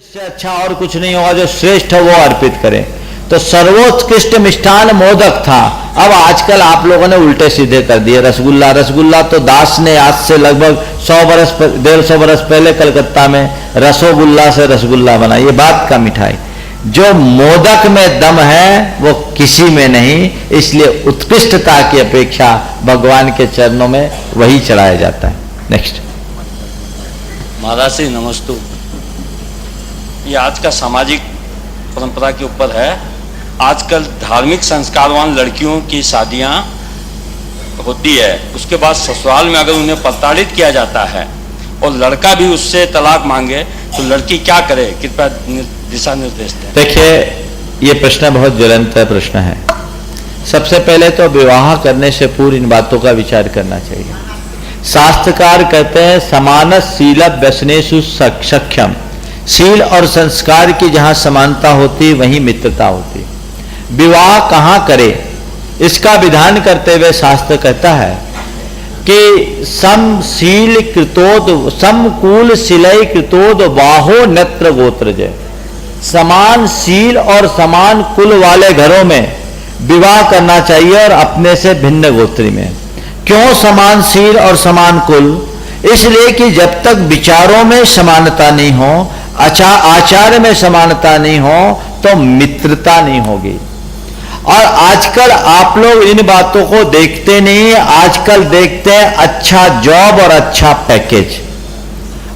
इससे अच्छा और कुछ नहीं होगा, जो श्रेष्ठ है वो अर्पित करें। तो सर्वोत्कृष्ट मिष्ठान मोदक था। अब आजकल आप लोगों ने उल्टे सीधे कर दिए। रसगुल्ला, रसगुल्ला तो दास ने आज से लगभग 150 बरस पहले कलकत्ता में रसोगुल्ला से रसगुल्ला बना। ये बात का मिठाई। जो मोदक में दम है वो किसी में नहीं, इसलिए उत्कृष्टता की अपेक्षा भगवान के चरणों में वही चढ़ाया जाता है। नेक्स्ट। महाराज श्री नमस्तु। ये आज का सामाजिक परंपरा के ऊपर है। आजकल धार्मिक संस्कारवान लड़कियों की शादियां होती है, उसके बाद ससुराल में अगर उन्हें प्रताड़ित किया जाता है और लड़का भी उससे तलाक मांगे तो लड़की क्या करे? कृपया दिशा निर्देश दें। देखिए, ये प्रश्न बहुत ज्वलंत प्रश्न है। सबसे पहले तो विवाह करने से पूर्व इन बातों का विचार करना चाहिए। शास्त्रकार कहते हैं समान शील व्यसनेषु सख्यम। शील और संस्कार की जहां समानता होती वहीं मित्रता होती। विवाह कहां करे इसका विधान करते हुए शास्त्र कहता है कि समशील कृतोद समकूल शिलय कृतोद बाहो नेत्र गोत्र जय। समान शील और समान कुल वाले घरों में विवाह करना चाहिए और अपने से भिन्न गोत्री में। क्यों समान शील और समान कुल? इसलिए कि जब तक विचारों में समानता नहीं हो, आचार में समानता नहीं हो, तो मित्रता नहीं होगी। और आजकल आप लोग इन बातों को देखते नहीं। आजकल देखते हैं अच्छा जॉब और अच्छा पैकेज,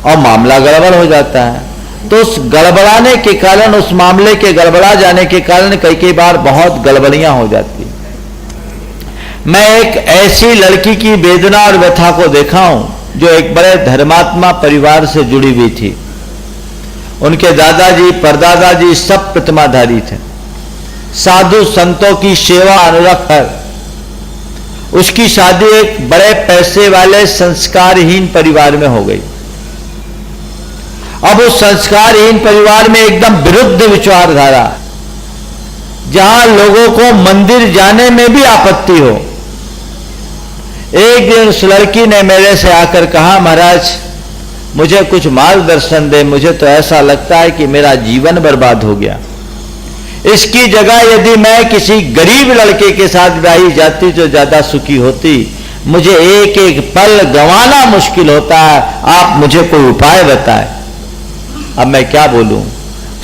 और मामला गड़बड़ हो जाता है। तो उस गड़बड़ाने के कारण, उस मामले के गड़बड़ा जाने के कारण कई बार बहुत गड़बड़ियां हो जाती। मैं एक ऐसी लड़की की वेदना और व्यथा को देखा हूं जो एक बड़े धर्मात्मा परिवार से जुड़ी हुई थी। उनके दादाजी परदादाजी सब प्रतिमाधारी थे, साधु संतों की सेवा अनुरक्त है। उसकी शादी एक बड़े पैसे वाले संस्कारहीन परिवार में हो गई। अब उस संस्कारहीन परिवार में एकदम विरुद्ध विचारधारा, जहां लोगों को मंदिर जाने में भी आपत्ति हो। एक दिन उस लड़की ने मेरे से आकर कहा, महाराज मुझे कुछ मार्गदर्शन दे, मुझे तो ऐसा लगता है कि मेरा जीवन बर्बाद हो गया। इसकी जगह यदि मैं किसी गरीब लड़के के साथ ब्याही जाती तो ज्यादा सुखी होती। मुझे एक एक पल गंवाना मुश्किल होता है, आप मुझे कोई उपाय बताएं। अब मैं क्या बोलूं?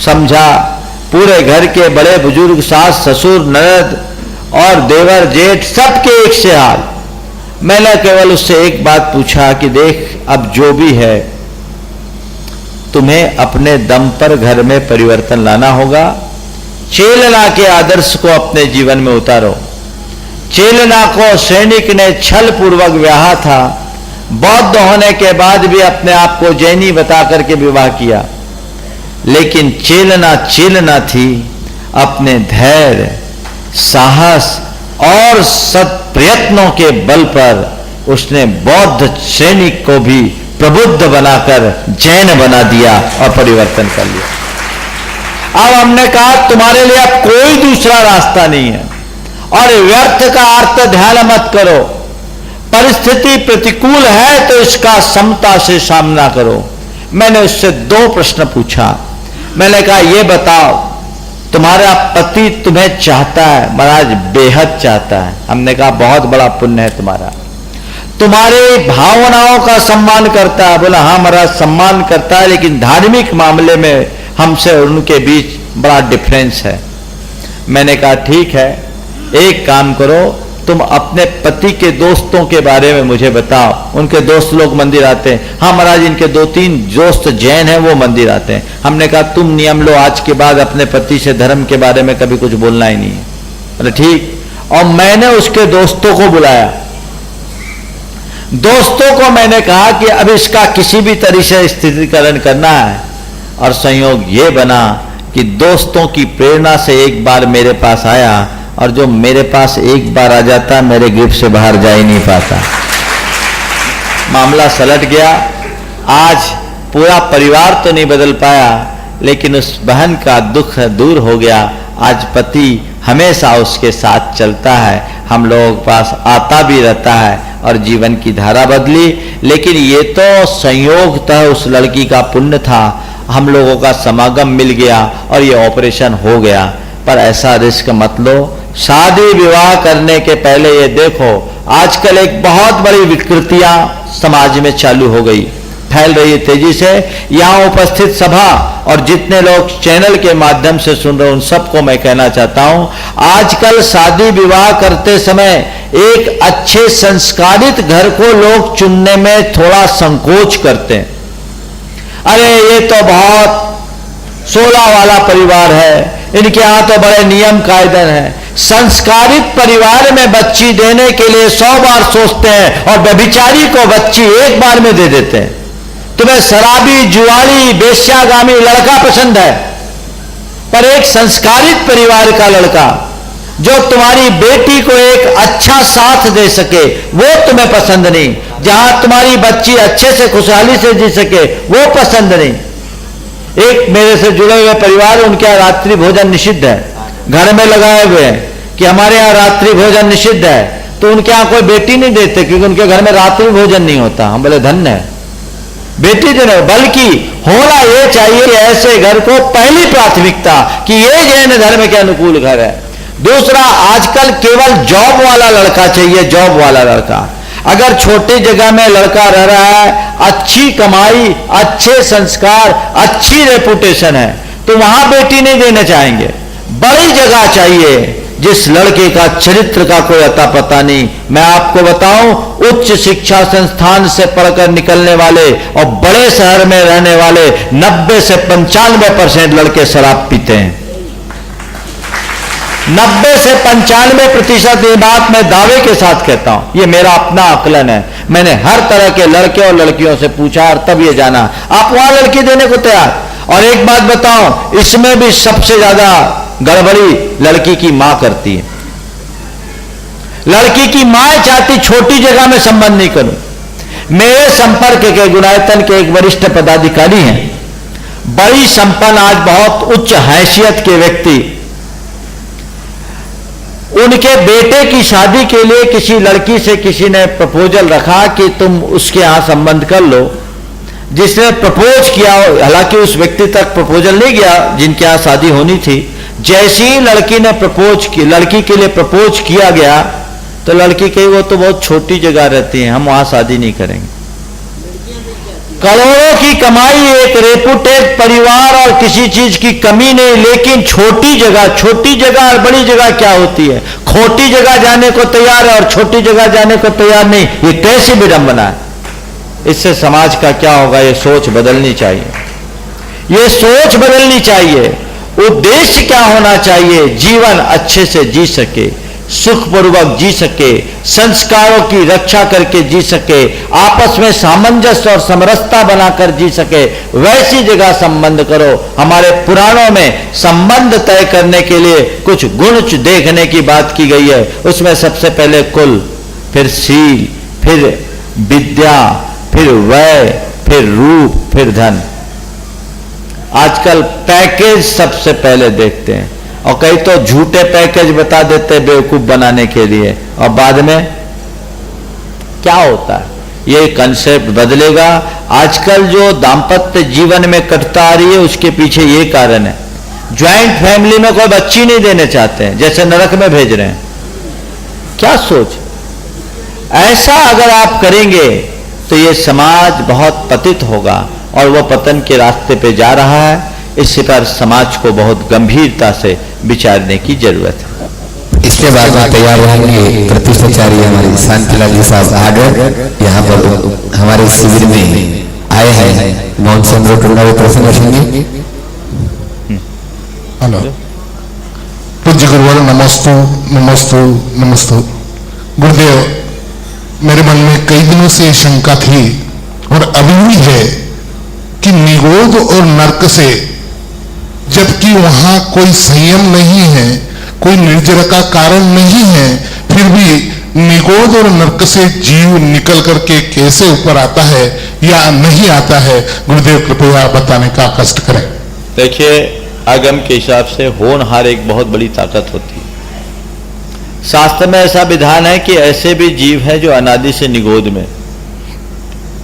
समझा पूरे घर के बड़े बुजुर्ग, सास ससुर ननद और देवर जेठ सबके एक से हाल। मैंने केवल उससे एक बात पूछा कि देख, अब जो भी है तुम्हें अपने दम पर घर में परिवर्तन लाना होगा। चेलना के आदर्श को अपने जीवन में उतारो। चेलना को सैनिक ने छल पूर्वक ब्याहा था। बौद्ध होने के बाद भी अपने आप को जैनी बता करके विवाह किया, लेकिन चेलना थी। अपने धैर्य, साहस और सत प्रयत्नों के बल पर उसने बौद्ध सैनिक को भी प्रबुद्ध बनाकर जैन बना दिया और परिवर्तन कर लिया। अब हमने कहा तुम्हारे लिए अब कोई दूसरा रास्ता नहीं है, और व्यर्थ का अर्थ ध्यान मत करो। परिस्थिति प्रतिकूल है तो इसका समता से सामना करो। मैंने उससे 2 प्रश्न पूछा। मैंने कहा ये बताओ, तुम्हारा पति तुम्हें चाहता है? महाराज बेहद चाहता है। हमने कहा बहुत बड़ा पुण्य है तुम्हारा। तुम्हारे भावनाओं का सम्मान करता है? बोला हाँ महाराज सम्मान करता है, लेकिन धार्मिक मामले में हमसे और उनके बीच बड़ा डिफरेंस है। मैंने कहा ठीक है, एक काम करो, तुम अपने पति के दोस्तों के बारे में मुझे बताओ। उनके दोस्त लोग मंदिर आते हैं? हाँ महाराज इनके 2-3 दोस्त जैन हैं, वो मंदिर आते हैं। हमने कहा तुम नियम लो, आज के बाद अपने पति से धर्म के बारे में कभी कुछ बोलना ही नहीं है। बोले ठीक। और मैंने उसके दोस्तों को बुलाया। दोस्तों को मैंने कहा कि अब इसका किसी भी तरह से स्थिरीकरण करना है। और संयोग ये बना कि दोस्तों की प्रेरणा से एक बार मेरे पास आया, और जो मेरे पास एक बार आ जाता मेरे ग्रिप से बाहर जा ही नहीं पाता। मामला सलट गया। आज पूरा परिवार तो नहीं बदल पाया, लेकिन उस बहन का दुख दूर हो गया। आज पति हमेशा उसके साथ चलता है, हम लोगों के पास आता भी रहता है, और जीवन की धारा बदली। लेकिन ये तो संयोगतः उस लड़की का पुण्य था। हम लोगों का समागम मिल गया और ये ऑपरेशन हो गया, पर ऐसा रिस्क मत लो। शादी विवाह करने के पहले ये देखो, आजकल एक बहुत बड़ी विकृतियां समाज में चालू हो गई, फैल रही है तेजी से। यहां उपस्थित सभा और जितने लोग चैनल के माध्यम से सुन रहे हैं उन सबको मैं कहना चाहता हूं, आजकल शादी विवाह करते समय एक अच्छे संस्कारित घर को लोग चुनने में थोड़ा संकोच करते हैं। अरे ये तो बहुत 16 वाला परिवार है, इनके यहां तो बड़े नियम कायदे हैं। संस्कारित परिवार में बच्ची देने के लिए 100 बार सोचते हैं और व्यभिचारी को बच्ची एक बार में दे देते हैं। तुम्हें शराबी, जुआरी, बेश्यागामी लड़का पसंद है, पर एक संस्कारित परिवार का लड़का जो तुम्हारी बेटी को एक अच्छा साथ दे सके वो तुम्हें पसंद नहीं। जहां तुम्हारी बच्ची अच्छे से खुशहाली से जी सके वो पसंद नहीं। एक मेरे से जुड़े हुए परिवार, उनके यहाँ रात्रि भोजन निषिद्ध है, घर में लगाए हुए हैं कि हमारे यहाँ रात्रि भोजन निषिद्ध है, तो उनके यहाँ कोई बेटी नहीं देते क्योंकि उनके घर में रात्रि भोजन नहीं होता। हम बोले धन्य है, बेटी जो नहीं, बल्कि होना ये चाहिए कि ऐसे घर को पहली प्राथमिकता कि ये जैन धर्म के अनुकूल घर है। दूसरा, आजकल केवल जॉब वाला लड़का चाहिए, जॉब वाला लड़का। अगर छोटी जगह में लड़का रह रहा है, अच्छी कमाई, अच्छे संस्कार, अच्छी रेपुटेशन है, तो वहां बेटी नहीं देना चाहेंगे। बड़ी जगह चाहिए जिस लड़के का चरित्र का कोई अता पता नहीं। मैं आपको बताऊं, उच्च शिक्षा संस्थान से पढ़कर निकलने वाले और बड़े शहर में रहने वाले 90 से 95% लड़के शराब पीते हैं। 90 से 95% ये बात मैं दावे के साथ कहता हूं, ये मेरा अपना आकलन है। मैंने हर तरह के लड़के और लड़कियों से पूछा और तब ये जाना। आप वहां लड़की देने को तैयार। और एक बात बताऊं, इसमें भी सबसे ज्यादा गड़बड़ी लड़की की मां करती है। लड़की की मां चाहती छोटी जगह में संबंध नहीं करूं। मेरे संपर्क के गुणायतन के एक वरिष्ठ पदाधिकारी हैं, बड़ी संपन्न, आज बहुत उच्च हैसियत के व्यक्ति। उनके बेटे की शादी के लिए किसी लड़की से किसी ने प्रपोजल रखा कि तुम उसके यहां संबंध कर लो। जिसने प्रपोज किया, हालांकि उस व्यक्ति तक प्रपोजल नहीं गया जिनके यहां शादी होनी थी। जैसे ही लड़की ने प्रपोज की, लड़की के लिए प्रपोज किया गया, तो लड़की कही वो तो बहुत छोटी जगह रहती है, हम वहां शादी नहीं करेंगे। करोड़ों की कमाई, एक रेपुटेड परिवार और किसी चीज की कमी नहीं, लेकिन छोटी जगह और बड़ी जगह क्या होती है? खोटी जगह जाने को तैयार है और छोटी जगह जाने को तैयार नहीं। ये कैसी विडंबना है? इससे समाज का क्या होगा? ये सोच बदलनी चाहिए, ये सोच बदलनी चाहिए। उद्देश्य क्या होना चाहिए? जीवन अच्छे से जी सके, सुखपूर्वक जी सके, संस्कारों की रक्षा करके जी सके, आपस में सामंजस्य और समरसता बनाकर जी सके, वैसी जगह संबंध करो। हमारे पुराणों में संबंध तय करने के लिए कुछ गुण देखने की बात की गई है। उसमें सबसे पहले कुल, फिर शील, फिर विद्या, फिर वय, फिर रूप, फिर धन। आजकल पैकेज सबसे पहले देखते हैं और कई तो झूठे पैकेज बता देते हैं बेवकूफ बनाने के लिए, और बाद में क्या होता है? ये कंसेप्ट बदलेगा। आजकल जो दाम्पत्य जीवन में कटता आ रही है उसके पीछे ये कारण है, ज्वाइंट फैमिली में कोई बच्ची नहीं देने चाहते हैं, जैसे नरक में भेज रहे हैं। क्या सोच? ऐसा अगर आप करेंगे तो ये समाज बहुत पतित होगा और वो पतन के रास्ते पे जा रहा है। इस पर समाज को बहुत गंभीरता से विचारने की जरूरत है। इसके बाद में तैयार रहेंगे प्रतिष्ठाचार्य हमारे शांतिलाल जी साहब आगर यहाँ पर हमारे शिविर में आए हैं। मोहन चंद्र टुंडा वो प्रसंग रखेंगे। हेलो, पूज्य गुरुवर, नमस्तु नमस्तु नमस्तु। गुरुदेव, मेरे मन में कई दिनों से शंका थी और अभी भी है कि निगोद और नरक से, जबकि वहां कोई संयम नहीं है, कोई निर्जर का कारण नहीं है, फिर भी निगोद और नरक से जीव निकल करके कैसे ऊपर आता है या नहीं आता है? गुरुदेव कृपया बताने का कष्ट करें। देखिए, आगम के हिसाब से होनहार एक बहुत बड़ी ताकत होती है। शास्त्र में ऐसा विधान है कि ऐसे भी जीव हैं जो अनादि से निगोद में,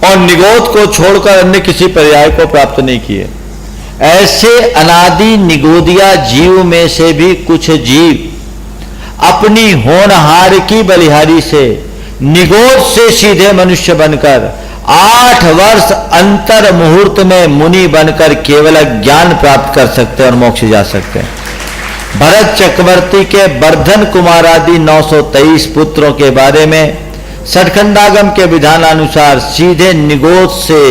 और निगोद को छोड़कर अन्य किसी पर्याय को प्राप्त नहीं किए। ऐसे अनादि निगोदिया जीव में से भी कुछ जीव अपनी होनहार की बलिहारी से निगोद से सीधे मनुष्य बनकर 8 वर्ष अंतर मुहूर्त में मुनि बनकर केवल ज्ञान प्राप्त कर सकते हैं और मोक्ष जा सकते हैं। भरत चक्रवर्ती के वर्धन कुमार आदि 923 पुत्रों के बारे में सठखंडागम के विधानानुसार सीधे निगोद से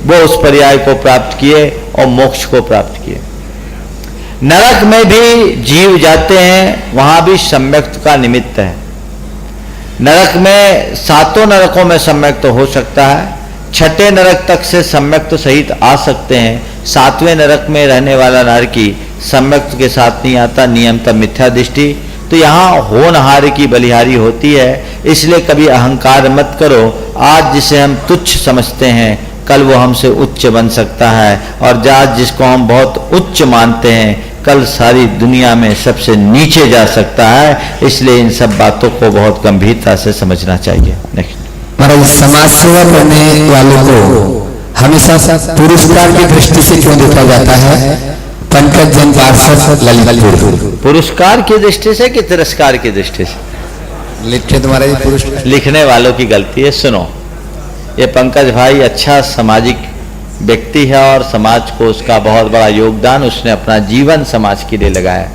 वो उस पर्याय को प्राप्त किए और मोक्ष को प्राप्त किए। नरक में भी जीव जाते हैं, वहां भी सम्यक्त का निमित्त है। नरक में 7 नरकों में सम्यक्त हो सकता है, 6ठे नरक तक से सम्यक्त सहित आ सकते हैं। 7वें नरक में रहने वाला नरकी सम्यक्त के साथ नहीं आता, नियमतः मिथ्या दृष्टि। तो यहाँ होनहार की बलिहारी होती है, इसलिए कभी अहंकार मत करो। आज जिसे हम तुच्छ समझते हैं कल वो हमसे उच्च बन सकता है, और आज जिसको हम बहुत उच्च मानते हैं कल सारी दुनिया में सबसे नीचे जा सकता है। इसलिए इन सब बातों को बहुत गंभीरता से समझना चाहिए। नेक्स्ट। महाराज, समाज सेवा करने वालों को हमेशा पुरस्कार की दृष्टि से क्यों देखा जाता है? पंकज जन पार्षद ललितपुर। पुरस्कार की दृष्टि से कि तिरस्कार की दृष्टि से? लिखे तुम्हारा ये पुरस्कार लिखने वालों की गलती है। सुनो, ये पंकज भाई अच्छा सामाजिक व्यक्ति है और समाज को उसका बहुत बड़ा योगदान, उसने अपना जीवन समाज के लिए लगाया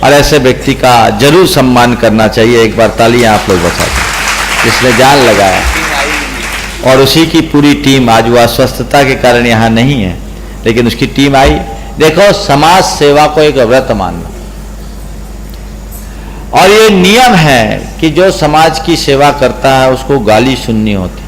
और ऐसे व्यक्ति का जरूर सम्मान करना चाहिए। एक बार तालियां आप लोग बचा दें, जिसने जान लगाया। और उसी की पूरी टीम, आज वो अस्वस्थता के कारण यहाँ नहीं है लेकिन उसकी टीम आई। देखो, समाज सेवा को एक व्रत मानना, और ये नियम है कि जो समाज की सेवा करता है उसको गाली सुननी होती है।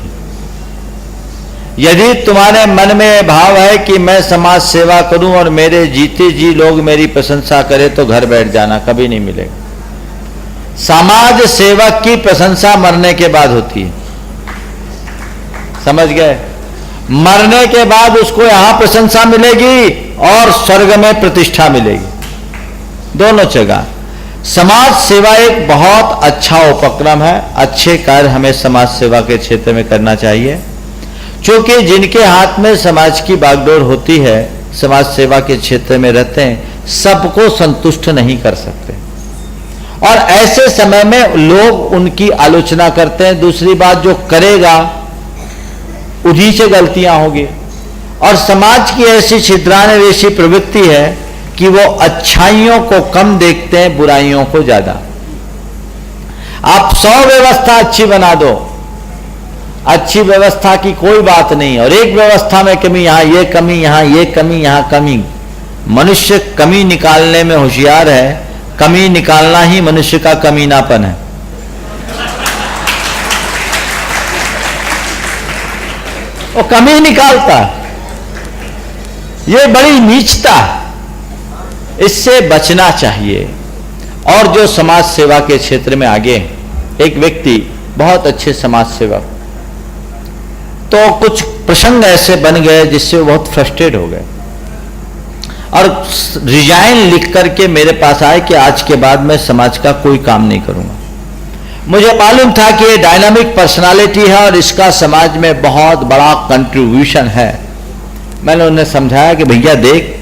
यदि तुम्हारे मन में भाव है कि मैं समाज सेवा करूं और मेरे जीते जी लोग मेरी प्रशंसा करें तो घर बैठ जाना, कभी नहीं मिलेगा। समाज सेवक की प्रशंसा मरने के बाद होती है, समझ गए? मरने के बाद उसको यहां प्रशंसा मिलेगी और स्वर्ग में प्रतिष्ठा मिलेगी, दोनों जगह। समाज सेवा एक बहुत अच्छा उपक्रम है। अच्छे कार्य हमें समाज सेवा के क्षेत्र में करना चाहिए, क्योंकि जिनके हाथ में समाज की बागडोर होती है, समाज सेवा के क्षेत्र में रहते हैं, सबको संतुष्ट नहीं कर सकते और ऐसे समय में लोग उनकी आलोचना करते हैं। दूसरी बात, जो करेगा उन्हीं से गलतियां होगी। और समाज की ऐसी छिद्रान्वेषी प्रवृत्ति है कि वो अच्छाइयों को कम देखते हैं, बुराइयों को ज्यादा। आप 100 व्यवस्था अच्छी बना दो, अच्छी व्यवस्था की कोई बात नहीं, और एक व्यवस्था में कमी, यहां ये कमी, यहां ये कमी, यहां कमी। मनुष्य कमी निकालने में होशियार है। कमी निकालना ही मनुष्य का कमीनापन है। वो कमी निकालता, ये बड़ी नीचता है, इससे बचना चाहिए। और जो समाज सेवा के क्षेत्र में आगे, एक व्यक्ति बहुत अच्छे समाज सेवक, तो कुछ प्रसंग ऐसे बन गए जिससे वो बहुत फ्रस्ट्रेट हो गए और रिजाइन लिख करके मेरे पास आए कि आज के बाद मैं समाज का कोई काम नहीं करूंगा। मुझे मालूम था कि ये डायनामिक पर्सनालिटी है और इसका समाज में बहुत बड़ा कंट्रीब्यूशन है। मैंने उन्हें समझाया कि भैया देख,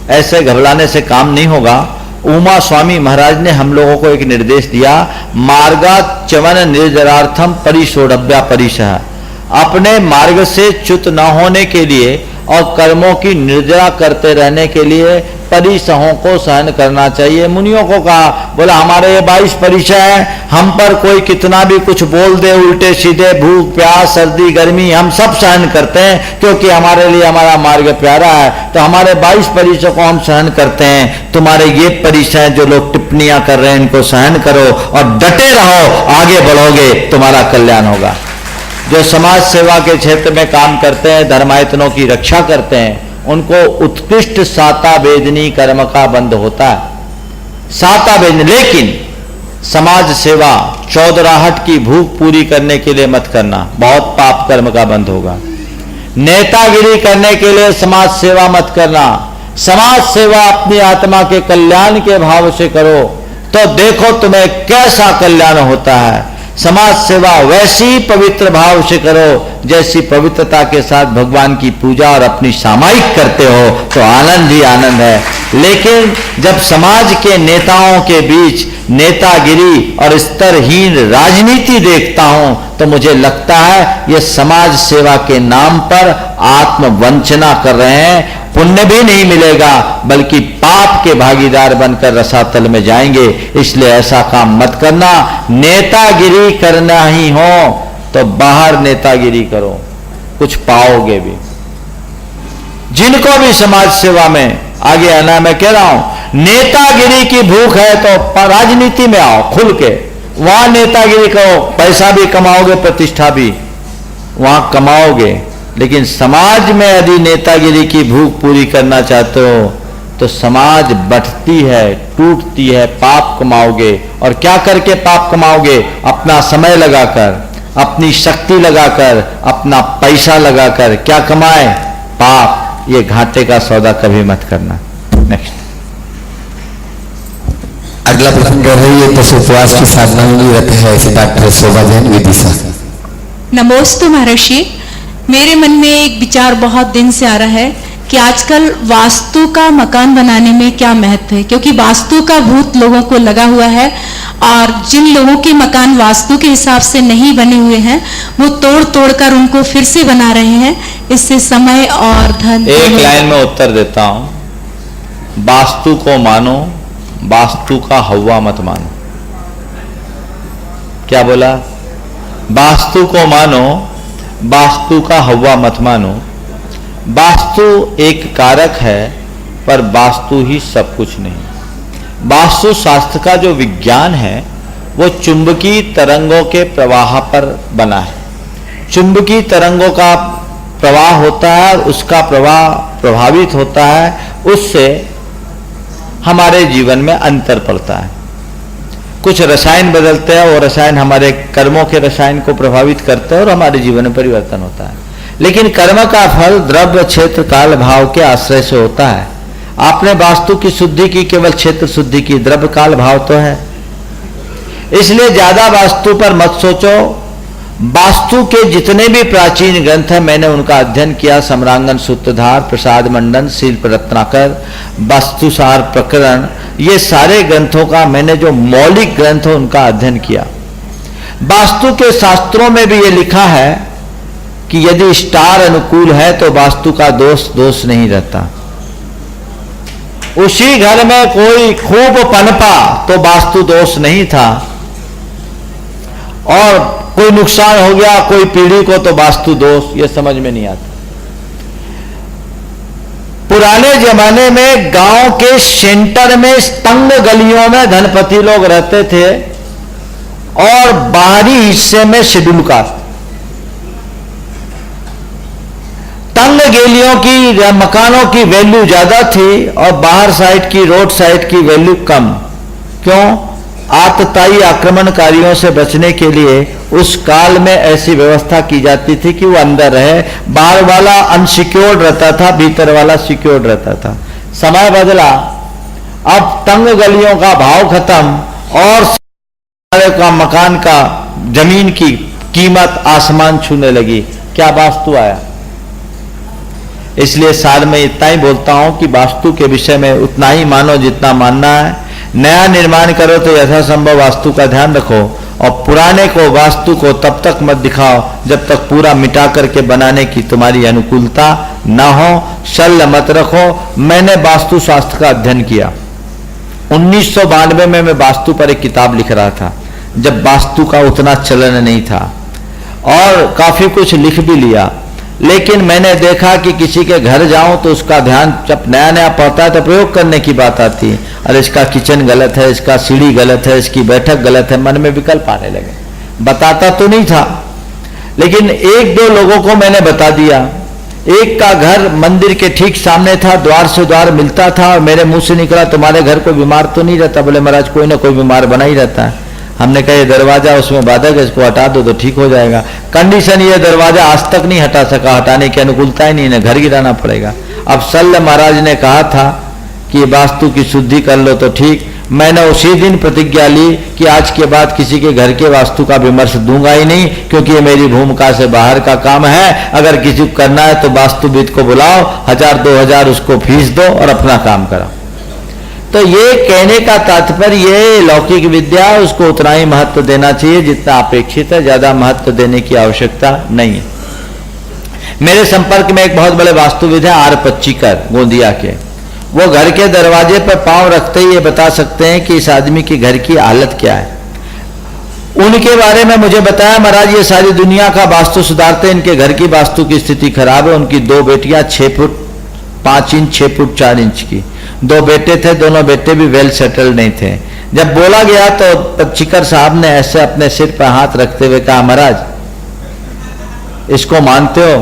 ऐसे घबराने से काम नहीं होगा। उमा स्वामी महाराज ने हम लोगों को एक निर्देश दिया, मार्गा च्यवन निर्जरार्थम परिशोढ़व्या परिशः। अपने मार्ग से च्युत न होने के लिए और कर्मों की निर्जरा करते रहने के लिए परिसहों को सहन करना चाहिए। मुनियों को कहा, बोला हमारे ये 22 परिचय है, हम पर कोई कितना भी कुछ बोल दे, उल्टे सीधे, भूख प्यास सर्दी गर्मी, हम सब सहन करते हैं क्योंकि हमारे लिए हमारा मार्ग प्यारा है। तो हमारे 22 परिचय को हम सहन करते हैं, तुम्हारे ये परिचय जो लोग टिप्पणियां कर रहे हैं इनको सहन करो और डटे रहो, आगे बढ़ोगे, तुम्हारा कल्याण होगा। जो समाज सेवा के क्षेत्र में काम करते हैं, धर्मायतनों की रक्षा करते हैं, उनको उत्कृष्ट साता वेदनी कर्म का बंध होता है। साता वेदनी, लेकिन समाज सेवा चौधराहट की भूख पूरी करने के लिए मत करना, बहुत पाप कर्म का बंध होगा। नेतागिरी करने के लिए समाज सेवा मत करना। समाज सेवा अपनी आत्मा के कल्याण के भाव से करो तो देखो तुम्हें कैसा कल्याण होता है। समाज सेवा वैसी पवित्र भाव से करो जैसी पवित्रता के साथ भगवान की पूजा और अपनी सामायिक करते हो तो आनंद ही आनंद है। लेकिन जब समाज के नेताओं के बीच नेतागिरी और स्तरहीन राजनीति देखता हूं तो मुझे लगता है ये समाज सेवा के नाम पर आत्मवंचना कर रहे हैं। पुण्य भी नहीं मिलेगा बल्कि पाप के भागीदार बनकर रसातल में जाएंगे। इसलिए ऐसा काम मत करना। नेतागिरी करना ही हो तो बाहर नेतागिरी करो, कुछ पाओगे भी। जिनको भी समाज सेवा में आगे आना, मैं कह रहा हूं नेतागिरी की भूख है तो राजनीति में आओ खुल के, वहां नेतागिरी करो, पैसा भी कमाओगे, प्रतिष्ठा भी वहां कमाओगे। लेकिन समाज में यदि नेतागिरी की भूख पूरी करना चाहते हो तो समाज बढ़ती है, टूटती है, पाप कमाओगे। और क्या करके पाप कमाओगे? अपना समय लगाकर, अपनी शक्ति लगाकर, अपना पैसा लगाकर। क्या कमाए? पाप। ये घाटे का सौदा कभी मत करना। नेक्स्ट। अगला प्रश्न कर रही है तो उपवास की साधना में रहते हैं ऐसे डॉक्टर शोभा जैन विदिशा। नमोस्तु महर्षि, मेरे मन में एक विचार बहुत दिन से आ रहा है कि आजकल वास्तु का मकान बनाने में क्या महत्व है, क्योंकि वास्तु का भूत लोगों को लगा हुआ है और जिन लोगों के मकान वास्तु के हिसाब से नहीं बने हुए हैं वो तोड़ तोड़ कर उनको फिर से बना रहे हैं। इससे समय और धन। एक लाइन में उत्तर देता हूं, वास्तु को मानो, वास्तु का हवा मत मानो। क्या बोला? वास्तु को मानो, वास्तु का हवा मत मानो। वास्तु एक कारक है पर वास्तु ही सब कुछ नहीं। वास्तु शास्त्र का जो विज्ञान है वो चुंबकीय तरंगों के प्रवाह पर बना है। चुंबकीय तरंगों का प्रवाह होता है और उसका प्रवाह प्रभावित होता है, उससे हमारे जीवन में अंतर पड़ता है। कुछ रसायन बदलते हैं, वो रसायन हमारे कर्मों के रसायन को प्रभावित करते हैं और हमारे जीवन में परिवर्तन होता है। लेकिन कर्म का फल द्रव्य क्षेत्र काल भाव के आश्रय से होता है। आपने वास्तु की शुद्धि की, केवल क्षेत्र शुद्धि की, द्रव्य काल भाव तो है। इसलिए ज्यादा वास्तु पर मत सोचो। वास्तु के जितने भी प्राचीन ग्रंथ हैं मैंने उनका अध्ययन किया। सम्रांगन सूत्रधार, प्रसाद मंडन, शिल्प रत्नाकर, वास्तुसार प्रकरण, ये सारे ग्रंथों का मैंने जो मौलिक ग्रंथ है उनका अध्ययन किया। वास्तु के शास्त्रों में भी ये लिखा है कि यदि स्टार अनुकूल है तो वास्तु का दोष नहीं रहता। उसी घर में कोई खूब पनपा तो वास्तु दोष नहीं था, और कोई नुकसान हो गया कोई पीढ़ी को तो वास्तु दोष, ये समझ में नहीं आता। पुराने जमाने में गांव के सेंटर में तंग गलियों में धनपति लोग रहते थे और बाहरी हिस्से में शेड्यूल कास्ट। तंग गलियों की मकानों की वैल्यू ज्यादा थी और बाहर साइड की, रोड साइड की वैल्यू कम। क्यों? आतताई आक्रमणकारियों से बचने के लिए उस काल में ऐसी व्यवस्था की जाती थी कि वो अंदर रहे। बाहर वाला अनसिक्योर्ड रहता था, भीतर वाला सिक्योर्ड रहता था। समय बदला, अब तंग गलियों का भाव खत्म और का मकान का जमीन की कीमत आसमान छूने लगी। क्या वास्तु आया? इसलिए साल में इतना ही बोलता हूं कि वास्तु के विषय में उतना ही मानो जितना मानना है। नया निर्माण करो तो यथासंभव वास्तु का ध्यान रखो, और पुराने को, वास्तु को तब तक मत दिखाओ जब तक पूरा मिटा करके बनाने की तुम्हारी अनुकूलता ना हो। शल्य मत रखो। मैंने वास्तु शास्त्र का अध्ययन किया। 1992 में मैं वास्तु पर एक किताब लिख रहा था, जब वास्तु का उतना चलन नहीं था, और काफी कुछ लिख भी लिया। लेकिन मैंने देखा कि किसी के घर जाऊं तो उसका ध्यान, जब नया नया पड़ता है तो प्रयोग करने की बात आती है। अरे इसका किचन गलत है, इसका सीढ़ी गलत है, इसकी बैठक गलत है, मन में विकल्प आने लगे। बताता तो नहीं था, लेकिन एक दो लोगों को मैंने बता दिया। एक का घर मंदिर के ठीक सामने था, द्वार से द्वार मिलता था, और मेरे मुंह से निकला तुम्हारे घर कोई बीमार तो नहीं रहता? बोले महाराज कोई ना कोई बीमार बना ही रहता है। हमने कहा ये दरवाजा उसमें बाधक है, इसको हटा दो तो ठीक हो जाएगा। कंडीशन ये दरवाजा आज तक नहीं हटा सका, हटाने की अनुकूलता ही नहीं है, घर गिराना पड़ेगा। अब शल्य महाराज ने कहा था कि वास्तु की शुद्धि कर लो तो ठीक, मैंने उसी दिन प्रतिज्ञा ली कि आज के बाद किसी के घर के वास्तु का विमर्श दूंगा ही नहीं, क्योंकि ये मेरी भूमिका से बाहर का काम है। अगर किसी को करना है तो वास्तुविद को बुलाओ, 1000-2000 उसको फीस दो और अपना काम कराओ। तो ये कहने का तात्पर्य ये लौकिक विद्या उसको उतना ही महत्व देना चाहिए जितना अपेक्षित है, ज्यादा महत्व देने की आवश्यकता नहीं है। मेरे संपर्क में एक बहुत बड़े वास्तुविद है आर पच्चीकर, गोंदिया के। वो घर के दरवाजे पर पांव रखते ही ये बता सकते हैं कि इस आदमी के घर की हालत क्या है। उनके बारे में मुझे बताया, महाराज ये सारी दुनिया का वास्तु सुधारते, इनके घर की वास्तु की स्थिति खराब है। उनकी 2 बेटियां 6 फुट 5 इंच 6 फुट 4 इंच की, 2 बेटे थे, दोनों बेटे भी वेल सेटल्ड नहीं थे। जब बोला गया तो पच्चीकर साहब ने ऐसे अपने सिर पर हाथ रखते हुए कहा, महाराज इसको मानते हो?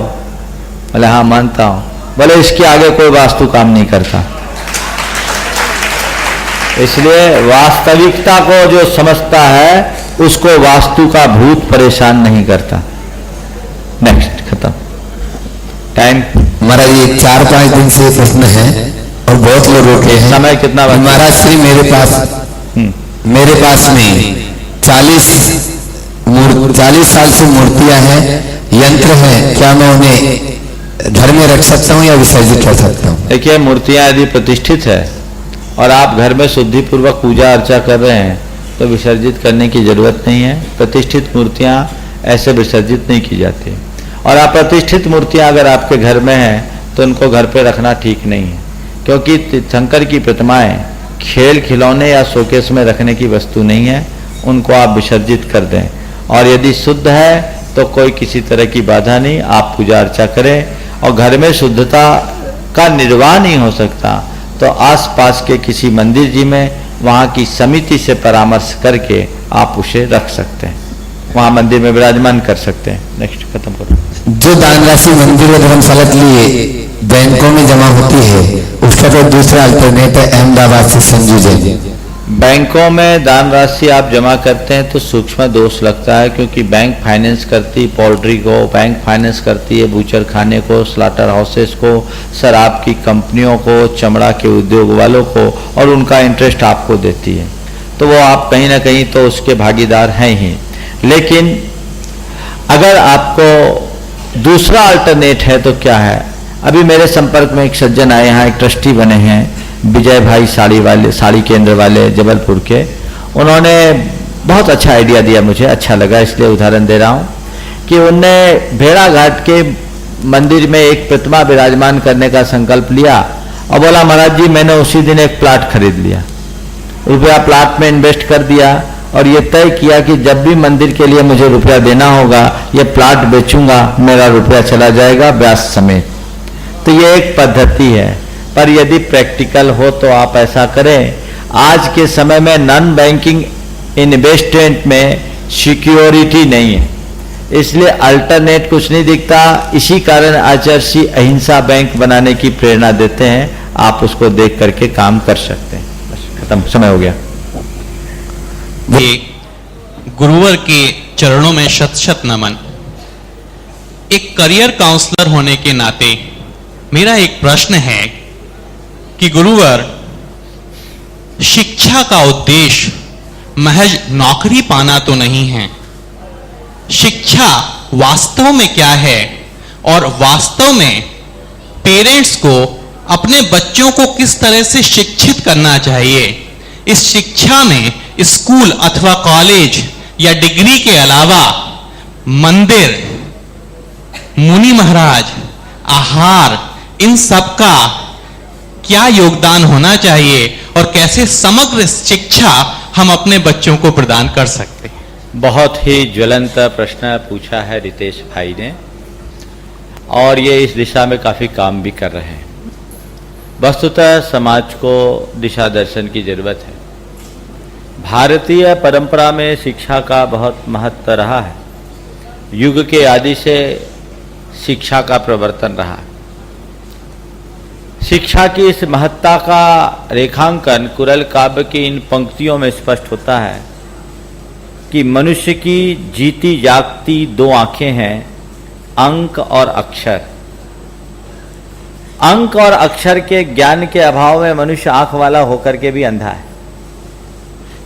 बोले हाँ मानता हूं। बोले इसके आगे कोई वास्तु काम नहीं करता। इसलिए वास्तविकता को जो समझता है उसको वास्तु का भूत परेशान नहीं करता। नेक्स्ट, खत्म टाइम। महाराज ये 4-5 दिन से प्रश्न है और बहुत लोग रोके हैं। समय कितना बाकी? महाराज श्री मेरे पास में 40 साल से मूर्तियां हैं, यंत्र हैं, क्या मैं उन्हें घर में रख सकता हूं या विसर्जित कर सकता हूं? देखिए, मूर्तियां यदि प्रतिष्ठित है और आप घर में शुद्धि पूर्वक पूजा अर्चा कर रहे हैं तो विसर्जित करने की जरूरत नहीं है। प्रतिष्ठित मूर्तियां ऐसे विसर्जित नहीं की जाती, और अप्रतिष्ठित मूर्तियां अगर आपके घर में हैं तो उनको घर पे रखना ठीक नहीं है, क्योंकि शंकर की प्रतिमाएं खेल खिलौने या शोकेस में रखने की वस्तु नहीं है। उनको आप विसर्जित कर दें, और यदि शुद्ध है तो कोई किसी तरह की बाधा नहीं, आप पूजा अर्चा करें। और घर में शुद्धता का निर्वाह नहीं हो सकता तो आसपास के किसी मंदिर जी में वहाँ की समिति से परामर्श करके आप उसे रख सकते हैं, वहाँ मंदिर में विराजमान कर सकते हैं। नेक्स्ट, खत्म करो। जो दान राशि मंदिर व धर्मशाला के लिए बैंकों में जमा होती है उसका तो दूसरा अल्टरनेट है अहमदाबाद से संजू जैन। बैंकों में दान राशि आप जमा करते हैं तो सूक्ष्म दोष लगता है, क्योंकि बैंक फाइनेंस करती है पोल्ट्री को, बैंक फाइनेंस करती है बूचर खाने को, स्लाटर हाउसेस को, शराब की कंपनियों को, चमड़ा के उद्योग वालों को, और उनका इंटरेस्ट आपको देती है। तो वो आप कहीं ना कहीं तो उसके भागीदार हैं ही। लेकिन अगर आपको दूसरा अल्टरनेट है तो क्या है? अभी मेरे संपर्क में एक सज्जन आए हैं, एक ट्रस्टी बने हैं, विजय भाई साड़ी केंद्र वाले जबलपुर के। उन्होंने बहुत अच्छा आइडिया दिया, मुझे अच्छा लगा इसलिए उदाहरण दे रहा हूँ कि उनने भेड़ा घाट के मंदिर में एक प्रतिमा विराजमान करने का संकल्प लिया और बोला, महाराज जी मैंने उसी दिन एक प्लाट खरीद लिया, रुपया प्लाट में इन्वेस्ट कर दिया और ये तय किया कि जब भी मंदिर के लिए मुझे रुपया देना होगा ये प्लाट बेचूंगा, मेरा रुपया चला जाएगा ब्याज समेत। तो ये एक पद्धति है, पर यदि प्रैक्टिकल हो तो आप ऐसा करें। आज के समय में नॉन बैंकिंग इन्वेस्टमेंट में सिक्योरिटी नहीं है, इसलिए अल्टरनेट कुछ नहीं दिखता। इसी कारण आचार्य श्री अहिंसा बैंक बनाने की प्रेरणा देते हैं, आप उसको देख करके काम कर सकते हैं। बस खत्म, समय हो गया। गुरुवर के चरणों में शत शत नमन। एक करियर काउंसलर होने के नाते मेरा एक प्रश्न है कि गुरुवर, शिक्षा का उद्देश्य महज नौकरी पाना तो नहीं है। शिक्षा वास्तव में क्या है और वास्तव में पेरेंट्स को अपने बच्चों को किस तरह से शिक्षित करना चाहिए? इस शिक्षा में स्कूल अथवा कॉलेज या डिग्री के अलावा मंदिर, मुनि महाराज, आहार, इन सब का क्या योगदान होना चाहिए और कैसे समग्र शिक्षा हम अपने बच्चों को प्रदान कर सकते हैं? बहुत ही ज्वलंत प्रश्न पूछा है रितेश भाई ने, और ये इस दिशा में काफ़ी काम भी कर रहे हैं। वस्तुतः समाज को दिशा दर्शन की जरूरत है। भारतीय परंपरा में शिक्षा का बहुत महत्व रहा है, युग के आदि से शिक्षा का प्रवर्तन रहा है। शिक्षा की इस महत्ता का रेखांकन कुरल काव्य की इन पंक्तियों में स्पष्ट होता है कि मनुष्य की जीती जागती 2 आंखें हैं, अंक और अक्षर। अंक और अक्षर के ज्ञान के अभाव में मनुष्य आंख वाला होकर के भी अंधा है।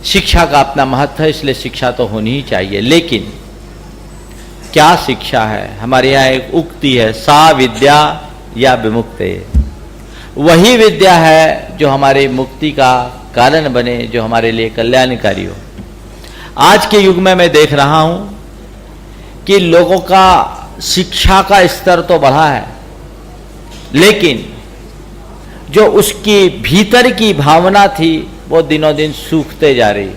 शिक्षा का अपना महत्व है, इसलिए शिक्षा तो होनी ही चाहिए। लेकिन क्या शिक्षा है? हमारे यहाँ एक उक्ति है, सा विद्या या विमुक्ते। वही विद्या है जो हमारी मुक्ति का कारण बने, जो हमारे लिए कल्याणकारी हो। आज के युग में मैं देख रहा हूं कि लोगों का शिक्षा का स्तर तो बढ़ा है, लेकिन जो उसकी भीतर की भावना थी वो दिनों दिन सूखते जा रही।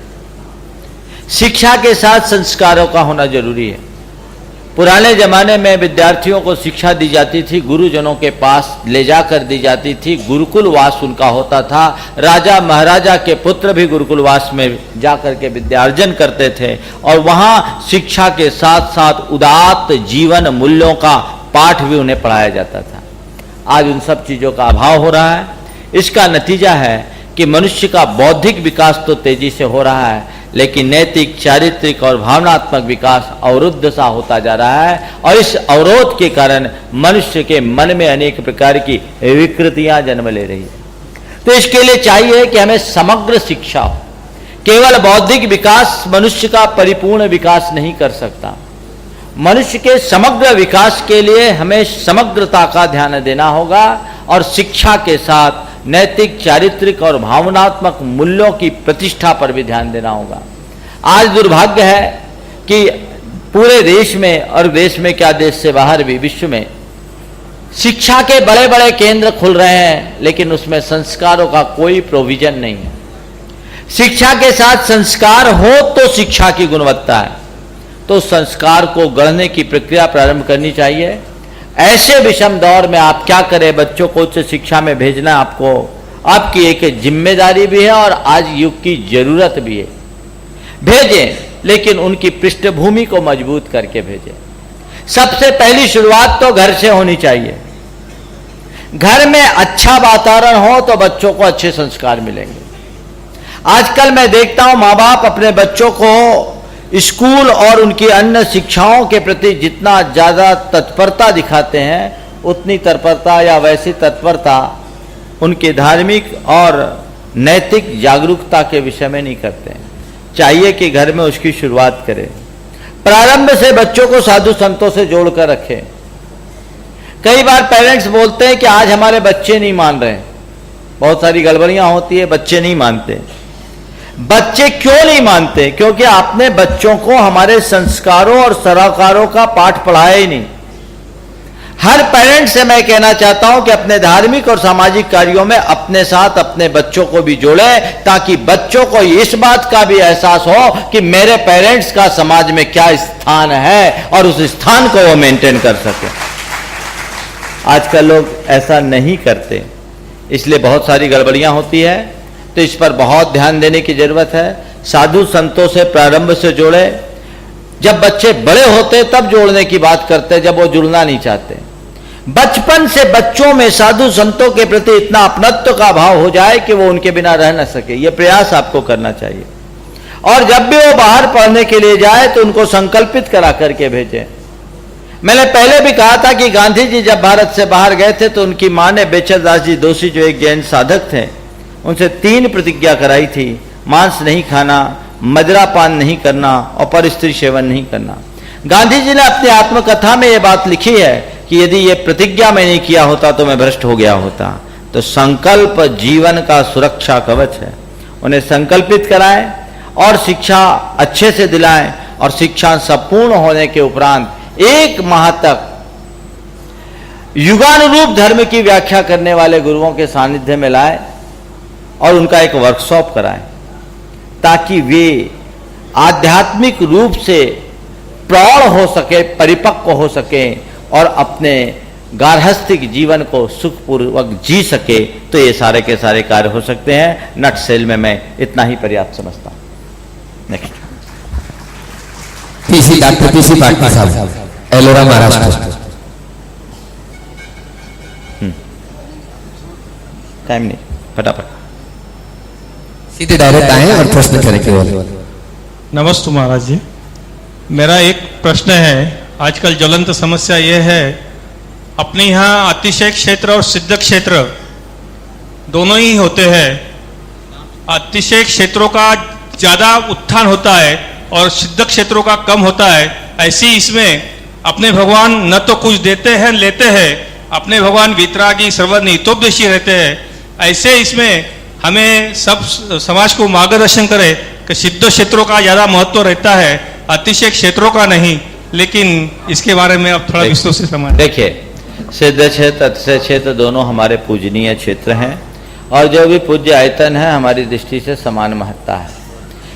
शिक्षा के साथ संस्कारों का होना जरूरी है। पुराने जमाने में विद्यार्थियों को शिक्षा दी जाती थी, गुरुजनों के पास ले जाकर दी जाती थी, गुरुकुलवास उनका होता था। राजा महाराजा के पुत्र भी गुरुकुलवास में जाकर के विद्यार्जन करते थे और वहां शिक्षा के साथ साथ उदात्त जीवन मूल्यों का पाठ भी उन्हें पढ़ाया जाता था। आज उन सब चीजों का अभाव हो रहा है। इसका नतीजा है कि मनुष्य का बौद्धिक विकास तो तेजी से हो रहा है, लेकिन नैतिक, चारित्रिक और भावनात्मक विकास अवरुद्ध सा होता जा रहा है। और इस अवरोध के कारण मनुष्य के मन में अनेक प्रकार की विकृतियां जन्म ले रही है। तो इसके लिए चाहिए कि हमें समग्र शिक्षा हो। केवल बौद्धिक विकास मनुष्य का परिपूर्ण विकास नहीं कर सकता। मनुष्य के समग्र विकास के लिए हमें समग्रता का ध्यान देना होगा और शिक्षा के साथ नैतिक, चारित्रिक और भावनात्मक मूल्यों की प्रतिष्ठा पर भी ध्यान देना होगा। आज दुर्भाग्य है कि पूरे देश में और देश में क्या, देश से बाहर भी, विश्व में शिक्षा के बड़े बड़े केंद्र खुल रहे हैं, लेकिन उसमें संस्कारों का कोई प्रोविजन नहीं है। शिक्षा के साथ संस्कार हो तो शिक्षा की गुणवत्ता है। तो संस्कार को गढ़ने की प्रक्रिया प्रारंभ करनी चाहिए। ऐसे विषम दौर में आप क्या करें? बच्चों को उच्च शिक्षा में भेजना आपको, आपकी एक जिम्मेदारी भी है और आज युग की जरूरत भी है। भेजें, लेकिन उनकी पृष्ठभूमि को मजबूत करके भेजें। सबसे पहली शुरुआत तो घर से होनी चाहिए। घर में अच्छा वातावरण हो तो बच्चों को अच्छे संस्कार मिलेंगे। आजकल मैं देखता हूं माँ बाप अपने बच्चों को स्कूल और उनकी अन्य शिक्षाओं के प्रति जितना ज्यादा तत्परता दिखाते हैं, उतनी तत्परता या वैसी तत्परता उनके धार्मिक और नैतिक जागरूकता के विषय में नहीं करते हैं। चाहिए कि घर में उसकी शुरुआत करें। प्रारंभ से बच्चों को साधु संतों से जोड़कर रखें। कई बार पेरेंट्स बोलते हैं कि आज हमारे बच्चे नहीं मान रहे, बहुत सारी गड़बड़ियां होती है, बच्चे नहीं मानते। बच्चे क्यों नहीं मानते? क्योंकि आपने बच्चों को हमारे संस्कारों और सदाचारों का पाठ पढ़ाया ही नहीं। हर पेरेंट से मैं कहना चाहता हूं कि अपने धार्मिक और सामाजिक कार्यों में अपने साथ अपने बच्चों को भी जोड़े, ताकि बच्चों को इस बात का भी एहसास हो कि मेरे पेरेंट्स का समाज में क्या स्थान है और उस स्थान को वो मेंटेन कर सके। आजकल लोग ऐसा नहीं करते, इसलिए बहुत सारी गड़बड़ियां होती है। तो इस पर बहुत ध्यान देने की जरूरत है। साधु संतों से प्रारंभ से जोड़े। जब बच्चे बड़े होते तब जोड़ने की बात करते, जब वो जुड़ना नहीं चाहते। बचपन से बच्चों में साधु संतों के प्रति इतना अपनत्व का भाव हो जाए कि वो उनके बिना रह न सके। यह प्रयास आपको करना चाहिए। और जब भी वो बाहर पढ़ने के लिए जाए तो उनको संकल्पित करा करके भेजें। मैंने पहले भी कहा था कि गांधी जी जब भारत से बाहर गए थे तो उनकी मां ने बेचरदास जी दोषी, जो एक जैन साधक थे, उनसे 3 प्रतिज्ञा कराई थी। मांस नहीं खाना, मदिरापान नहीं करना और परस्त्री सेवन नहीं करना। गांधी जी ने अपनी आत्मकथा में यह बात लिखी है कि यदि ये प्रतिज्ञा मैं नहीं किया होता तो मैं भ्रष्ट हो गया होता। तो संकल्प जीवन का सुरक्षा कवच है। उन्हें संकल्पित कराएं और शिक्षा अच्छे से दिलाएं और शिक्षा संपूर्ण होने के उपरांत 1 माह तक युगानुरूप धर्म की व्याख्या करने वाले गुरुओं के सानिध्य में लाएं और उनका एक वर्कशॉप कराएं, ताकि वे आध्यात्मिक रूप से प्रौढ़ हो सके, परिपक्व हो सके और अपने गार्हस्थ्यक जीवन को सुखपूर्वक जी सके। तो ये सारे के सारे कार्य हो सकते हैं। नट सेल में मैं इतना ही पर्याप्त समझता हूं। नेक्स्ट डॉक्टर पीसी पाटनी साहब, एलोरा, महाराष्ट्र। टाइम नहीं, फटाफट सीधे डायरेक्ट आए और प्रश्न करें केवल। नमस्ते महाराज जी, मेरा एक प्रश्न है। आजकल ज्वलंत समस्या यह है, अपने यहाँ अतिशय क्षेत्र और सिद्ध क्षेत्र दोनों ही होते हैं। अतिशय क्षेत्रों का ज्यादा उत्थान होता है और सिद्ध क्षेत्रों का कम होता है, ऐसे इसमें अपने भगवान न तो कुछ देते हैं लेते हैं, अपने भगवान वितरागी सर्वज्ञ हितोपदेशी रहते हैं। ऐसे इसमें हमें सब समाज को मार्गदर्शन करे कि सिद्ध क्षेत्रों का ज्यादा महत्व रहता है, अतिशय क्षेत्रों का नहीं। लेकिन इसके बारे में अब थोड़ा विस्तृत से समझ। देखिए, सिद्ध क्षेत्र अतिशय क्षेत्र दोनों हमारे पूजनीय क्षेत्र हैं और जो भी पूज्य आयतन है हमारी दृष्टि से समान महत्ता है,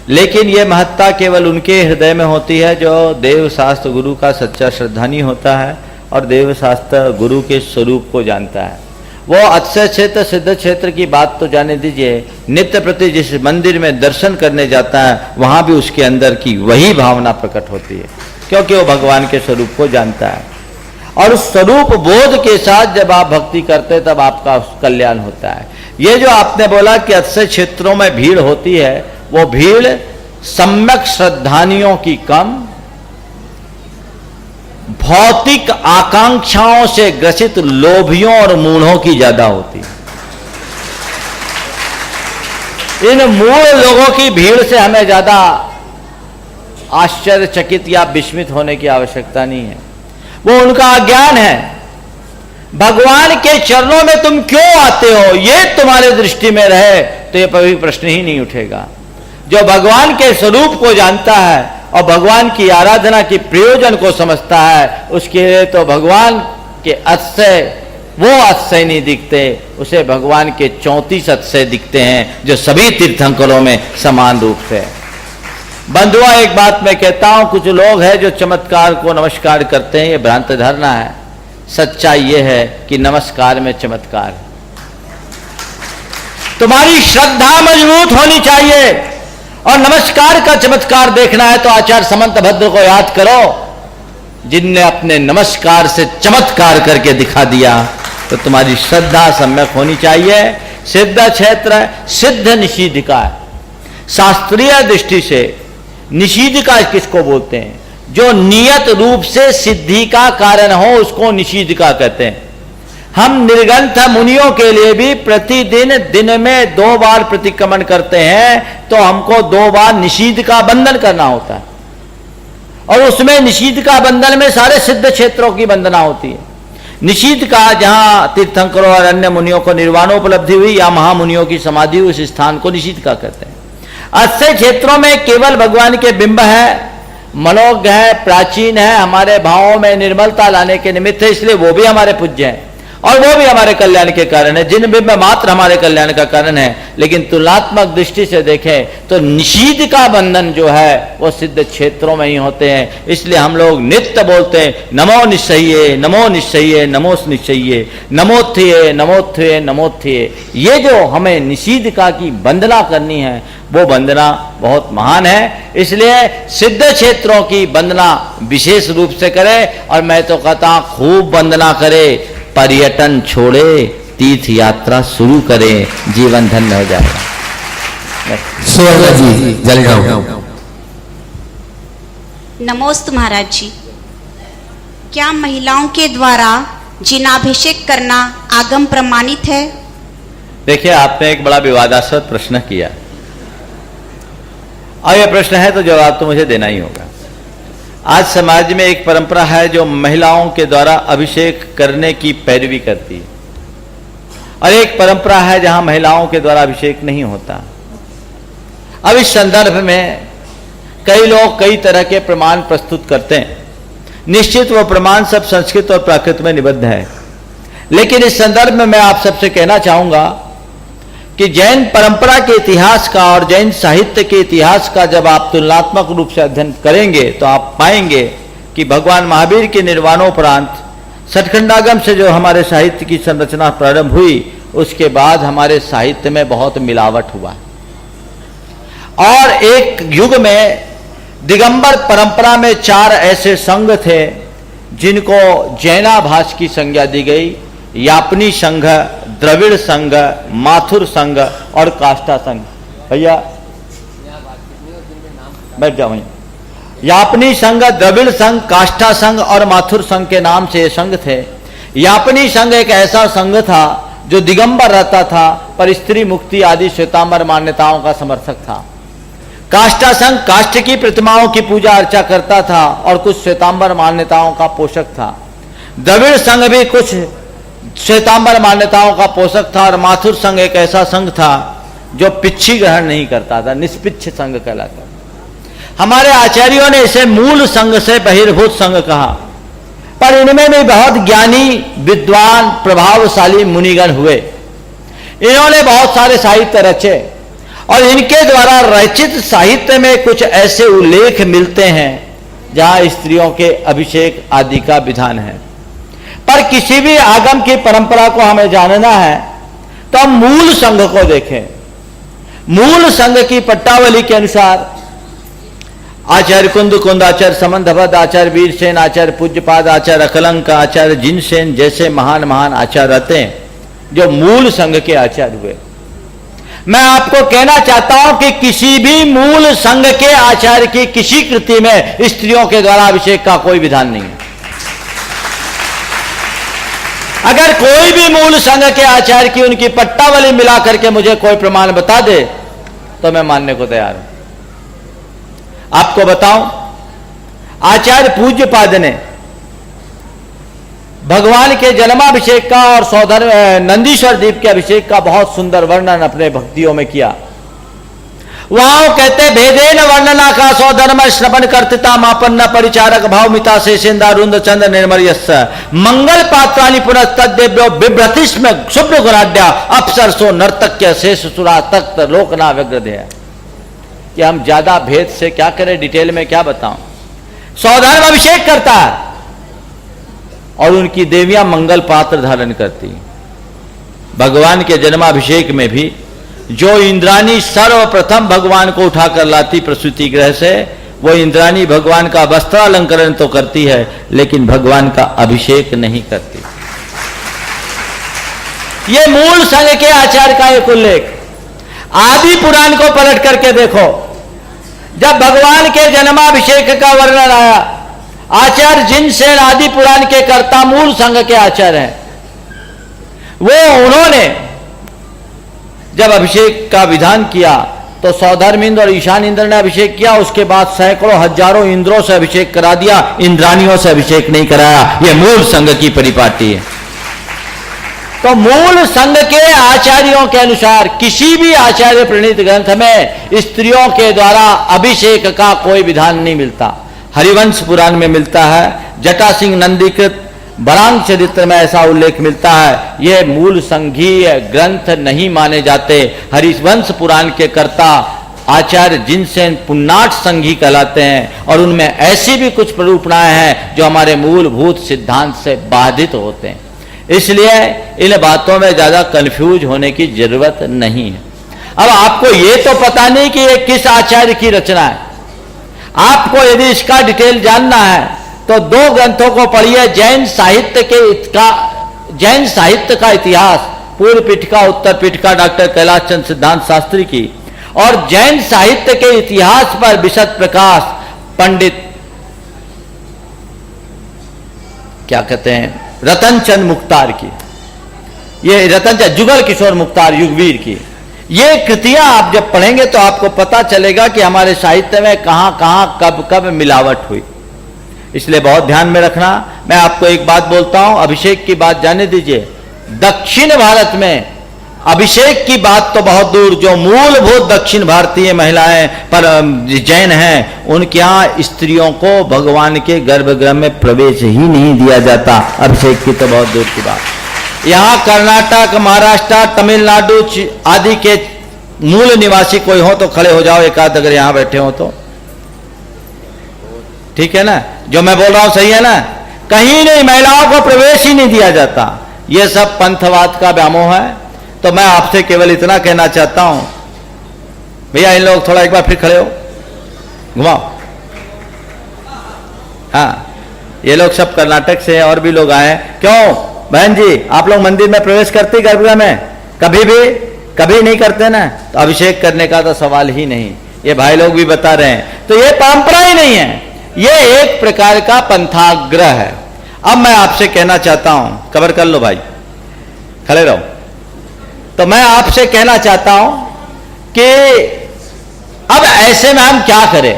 लेकिन ये महत्ता केवल उनके हृदय में होती है जो देव शास्त्र गुरु का सच्चा श्रद्धानी होता है और देव शास्त्र गुरु के स्वरूप को जानता है। वो अतिशय क्षेत्र सिद्ध क्षेत्र की बात तो जाने दीजिए, नित्य प्रति जिस मंदिर में दर्शन करने जाता है वहां भी उसके अंदर की वही भावना प्रकट होती है, क्योंकि वो भगवान के स्वरूप को जानता है। और उस स्वरूप बोध के साथ जब आप भक्ति करते तब आपका कल्याण होता है। ये जो आपने बोला कि अतिशय क्षेत्रों में भीड़ होती है, वो भीड़ सम्यक श्रद्धानियों की कम, भौतिक आकांक्षाओं से ग्रसित लोभियों और मूढ़ों की ज्यादा होती है। इन मूढ़ लोगों की भीड़ से हमें ज्यादा आश्चर्यचकित या विस्मित होने की आवश्यकता नहीं है, वो उनका अज्ञान है। भगवान के चरणों में तुम क्यों आते हो, ये तुम्हारे दृष्टि में रहे तो ये कभी प्रश्न ही नहीं उठेगा। जो भगवान के स्वरूप को जानता है और भगवान की आराधना की प्रयोजन को समझता है, उसके लिए तो भगवान के अतिशय वो अतिशय नहीं दिखते, उसे भगवान के 34 अतिशय दिखते हैं जो सभी तीर्थंकरों में समान रूप से। बंधुआ, एक बात मैं कहता हूं, कुछ लोग हैं जो चमत्कार को नमस्कार करते हैं, ये भ्रांत धारणा है। सच्चाई ये है कि नमस्कार में चमत्कार है। तुम्हारी श्रद्धा मजबूत होनी चाहिए और नमस्कार का चमत्कार देखना है तो आचार्य समंत भद्र को याद करो, जिनने अपने नमस्कार से चमत्कार करके दिखा दिया। तो तुम्हारी श्रद्धा सम्यक होनी चाहिए। सिद्ध क्षेत्र सिद्ध निषिद्धिका है। शास्त्रीय दृष्टि से निषिद्धिका किसको बोलते हैं? जो नियत रूप से सिद्धि का कारण हो उसको निषिद्धिका कहते हैं। हम निर्ग्रंथ मुनियों के लिए भी प्रतिदिन दिन में 2 बार प्रतिक्रमण करते हैं तो हमको 2 बार निषिद्ध का बंधन करना होता है, और उसमें निषिद्ध का बंधन में सारे सिद्ध क्षेत्रों की वंदना होती है। निषिद्ध का जहां तीर्थंकरों और अन्य मुनियों को निर्वाणोपलब्धि हुई या महामुनियों की समाधि हुई, उस स्थान को निषिद्ध का कहते हैं। अस्य क्षेत्रों में केवल भगवान के बिंब है, मनोज्ञ है, प्राचीन है, हमारे भावों में निर्मलता लाने के निमित्त है, इसलिए वो भी हमारे पूज्य हैं और वो भी हमारे कल्याण के कारण है। जिन बिंब मात्र हमारे कल्याण का कारण है, लेकिन तुलनात्मक दृष्टि से देखें तो निषिद्ध का बंधन जो है वो सिद्ध क्षेत्रों में ही होते हैं। इसलिए हम लोग नित्य बोलते हैं नमो निश्चये, नमो निश्चये, नमो निश्चये, नमोत्थये, नमोत्थये, नमोत्थये। ये जो हमें निषिद्ध का की वंदना करनी है वो वंदना बहुत महान है। इसलिए सिद्ध क्षेत्रों की वंदना विशेष रूप से करें, और मैं तो कहता हूं खूब वंदना करें, पर्यटन छोड़े, तीर्थ यात्रा शुरू करें, जीवन धन्य हो जाएगा। सुवर्णा जी जलगांव। नमोस्तु महाराज जी, क्या महिलाओं के द्वारा जिनाभिषेक करना आगम प्रमाणित है? देखिए, आपने एक बड़ा विवादास्पद प्रश्न किया और यह प्रश्न है तो जवाब तो मुझे देना ही होगा। आज समाज में एक परंपरा है जो महिलाओं के द्वारा अभिषेक करने की पैरवी करती है, और एक परंपरा है जहां महिलाओं के द्वारा अभिषेक नहीं होता। अब इस संदर्भ में कई लोग कई तरह के प्रमाण प्रस्तुत करते हैं। निश्चित वो प्रमाण सब संस्कृत और प्राकृत में निबद्ध है, लेकिन इस संदर्भ में मैं आप सबसे कहना चाहूंगा कि जैन परंपरा के इतिहास का और जैन साहित्य के इतिहास का जब आप तुलनात्मक रूप से अध्ययन करेंगे तो आप पाएंगे कि भगवान महावीर के निर्वाणोपरांत सतखंडागम से जो हमारे साहित्य की संरचना प्रारंभ हुई, उसके बाद हमारे साहित्य में बहुत मिलावट हुआ, और एक युग में दिगंबर परंपरा में 4 ऐसे संघ थे जिनको जैनाभास की संज्ञा दी गई। यापनी संघ, द्रविड़ संघ, माथुर संघ और काष्ठा संघ। भैया बैठ जाओ। यापनी संघ, द्रविड़ संघ, काष्ठा संघ और माथुर संघ के नाम से ये संघ थे। यापनी संघ एक ऐसा संघ था जो दिगंबर रहता था पर स्त्री मुक्ति आदि श्वेतांबर मान्यताओं का समर्थक था। काष्टा संघ काष्ठ की प्रतिमाओं की पूजा अर्चा करता था और कुछ श्वेतांबर मान्यताओं का पोषक था। द्रविड़ संघ भी कुछ श्वेतांबर मान्यताओं का पोषक था और माथुर संघ एक ऐसा संघ था जो पिच्छी ग्रहण नहीं करता था, निष्पिच्छ संघ कहलाता। हमारे आचार्यों ने इसे मूल संघ से बहिर्भूत संघ कहा, पर इनमें भी बहुत ज्ञानी विद्वान प्रभावशाली मुनिगण हुए। इन्होंने बहुत सारे साहित्य रचे और इनके द्वारा रचित साहित्य में कुछ ऐसे उल्लेख मिलते हैं जहां स्त्रियों के अभिषेक आदि का विधान है। पर किसी भी आगम की परंपरा को हमें जानना है तो हम मूल संघ को देखें। मूल संघ की पट्टावली के अनुसार आचार्य कुंद आचार्य समंधभद, आचार्य वीरसेन, आचार्य पूज्यपाद, आचार्य अकलंक, आचार्य जिनसेन जैसे महान महान आचार्य रहते हैं जो मूल संघ के आचार्य हुए। मैं आपको कहना चाहता हूं कि किसी भी मूल संघ के आचार्य की किसी कृति में स्त्रियों के द्वारा अभिषेक का कोई विधान नहीं है। अगर कोई भी मूल संघ के आचार्य की उनकी पट्टावली मिला करके मुझे कोई प्रमाण बता दे तो मैं मानने को तैयार हूं। आपको बताऊं, आचार्य पूज्यपाद ने भगवान के जन्माभिषेक का और सौधर्म नंदीश्वर दीप के अभिषेक का बहुत सुंदर वर्णन अपने भक्तियों में किया। वहां कहते भेदेन वर्णना का सौधर्म श्रवण कर्तिता मापन्न परिचारक भावमिता शेषेंदारुंद चंद्र निर्मर्यस् मंगल पात्राणि पुनस्तद्देव्यो बिभ्रतिस्म शुभ्र गुणाढ्या अप्सरसो नर्तक्य शेष सुरा तख्त लोकना व्यग्रधेय। कि हम ज्यादा भेद से क्या करें, डिटेल में क्या बताऊं। सौधर्म अभिषेक करता है और उनकी देवियां मंगल पात्र धारण करती। भगवान के जन्माभिषेक में भी जो इंद्राणी सर्वप्रथम भगवान को उठाकर लाती प्रसूति गृह से, वो इंद्राणी भगवान का वस्त्रालंकरण तो करती है लेकिन भगवान का अभिषेक नहीं करती। ये मूल संघ के आचार्य का एक उल्लेख। आदि पुराण को पलट करके देखो, जब भगवान के जन्माभिषेक का वर्णन आया, आचार्य जिनसेन आदि पुराण के कर्ता मूल संघ के आचार्य हैं, उन्होंने जब अभिषेक का विधान किया तो सौधर्म इंद्र और ईशान इंद्र ने अभिषेक किया। उसके बाद सैकड़ों हजारों इंद्रों से अभिषेक करा दिया, इंद्राणियों से अभिषेक नहीं कराया। यह मूल संघ की परिपाटी है। तो मूल संघ के आचार्यों के अनुसार किसी भी आचार्य प्रणीत ग्रंथ में स्त्रियों के द्वारा अभिषेक का कोई विधान नहीं मिलता। हरिवंश पुराण में मिलता है, जटा सिंह नंदीकृत बरांग चरित्र में ऐसा उल्लेख मिलता है। ये मूल संघीय ग्रंथ नहीं माने जाते। हरिवंश पुराण के कर्ता आचार्य जिनसेन पुन्नाट संघी कहलाते हैं और उनमें ऐसी भी कुछ प्ररूपणाएं हैं जो हमारे मूलभूत सिद्धांत से बाधित होते हैं। इसलिए इन बातों में ज्यादा कंफ्यूज होने की जरूरत नहीं है। अब आपको ये तो पता नहीं कि ये किस आचार्य की रचना है। आपको यदि इसका डिटेल जानना है तो दो ग्रंथों को पढ़िए। जैन साहित्य का इतिहास, पूर्व पीठिका उत्तर पीठिका डॉक्टर कैलाश चंद्र सिद्धांत शास्त्री की, और जैन साहित्य के इतिहास पर विशद प्रकाश पंडित क्या कहते हैं रतन चंद मुख्तार की, ये रतन चंद जुगल किशोर मुख्तार युगवीर की, ये कृतियां आप जब पढ़ेंगे तो आपको पता चलेगा कि हमारे साहित्य में कहां कहां कब कब मिलावट हुई। इसलिए बहुत ध्यान में रखना। मैं आपको एक बात बोलता हूं, अभिषेक की बात जाने दीजिए। दक्षिण भारत में अभिषेक की बात तो बहुत दूर, जो मूलभूत दक्षिण भारतीय महिलाएं पर जैन हैं, उनके यहां स्त्रियों को भगवान के गर्भगृह में प्रवेश ही नहीं दिया जाता। अभिषेक की तो बहुत दूर की बात। यहां कर्नाटक, महाराष्ट्र, तमिलनाडु आदि के मूल निवासी कोई हो तो खड़े हो जाओ एक आध, अगर यहां बैठे हो तो ठीक है ना। जो मैं बोल रहा हूं सही है ना। कहीं नहीं, महिलाओं को प्रवेश ही नहीं दिया जाता। यह सब पंथवाद का व्यामोह है। तो मैं आपसे केवल इतना कहना चाहता हूं, भैया इन लोग थोड़ा एक बार फिर खड़े हो, घुमाओ। हाँ, ये लोग सब कर्नाटक से और भी लोग आए। क्यों बहन जी, आप लोग मंदिर में प्रवेश करते गर्भगृह में? कभी नहीं करते ना। तो अभिषेक करने का तो सवाल ही नहीं। ये भाई लोग भी बता रहे हैं। तो ये परंपरा ही नहीं है, ये एक प्रकार का पंथाग्रह है। अब मैं आपसे कहना चाहता हूं, कवर कर लो भाई, खड़े रहो। तो मैं आपसे कहना चाहता हूं कि अब ऐसे में हम क्या करें?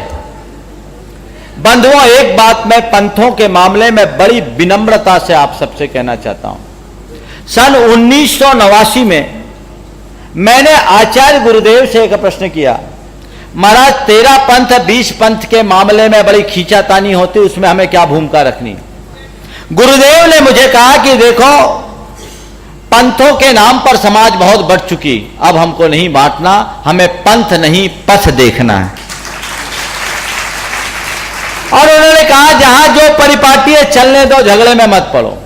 बंधुओं, एक बात मैं पंथों के मामले में बड़ी विनम्रता से आप सबसे कहना चाहता हूं। सन 1989 में मैंने आचार्य गुरुदेव से एक प्रश्न किया, महाराज 13 पंथ 20 पंथ के मामले में बड़ी खींचातानी होती, उसमें हमें क्या भूमिका रखनी? गुरुदेव ने मुझे कहा कि देखो, पंथों के नाम पर समाज बहुत बढ़ चुकी, अब हमको नहीं बांटना, हमें पंथ नहीं पथ देखना है। और उन्होंने कहा जहां जो परिपाटी है चलने दो, झगड़े में मत पड़ो।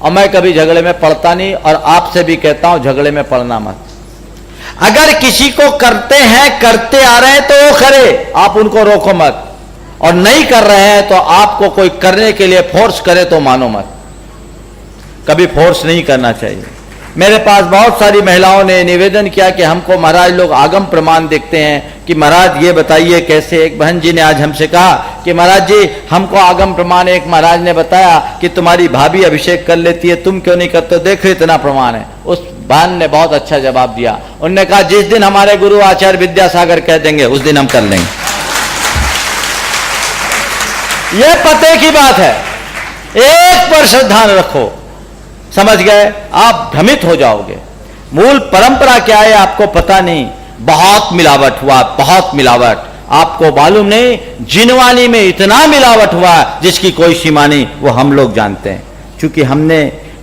और मैं कभी झगड़े में पड़ता नहीं, और आपसे भी कहता हूं झगड़े में पड़ना मत। अगर किसी को करते हैं, करते आ रहे हैं तो वो करे, आप उनको रोको मत। और नहीं कर रहे हैं तो आपको कोई करने के लिए फोर्स करे तो मानो मत। कभी फोर्स नहीं करना चाहिए। मेरे पास बहुत सारी महिलाओं ने निवेदन किया कि हमको महाराज लोग आगम प्रमाण देखते हैं कि महाराज ये बताइए कैसे। एक बहन जी ने आज हमसे कहा कि महाराज जी हमको आगम प्रमाण, एक महाराज ने बताया कि तुम्हारी भाभी अभिषेक कर लेती है, तुम क्यों नहीं करते? देखो इतना प्रमाण है। उस बहन ने बहुत अच्छा जवाब दिया। उन्होंने कहा जिस दिन हमारे गुरु आचार्य विद्यासागर कह देंगे उस दिन हम कर लेंगे। यह पते की बात है। एक पर श्रद्धा रखो, समझ गए? आप भ्रमित हो जाओगे। मूल परंपरा क्या है आपको पता नहीं। बहुत मिलावट हुआ, बहुत मिलावट। आपको मालूम नहीं, जिनवानी में इतना मिलावट हुआ जिसकी कोई सीमा नहीं, वो हम लोग जानते हैं। क्योंकि हमने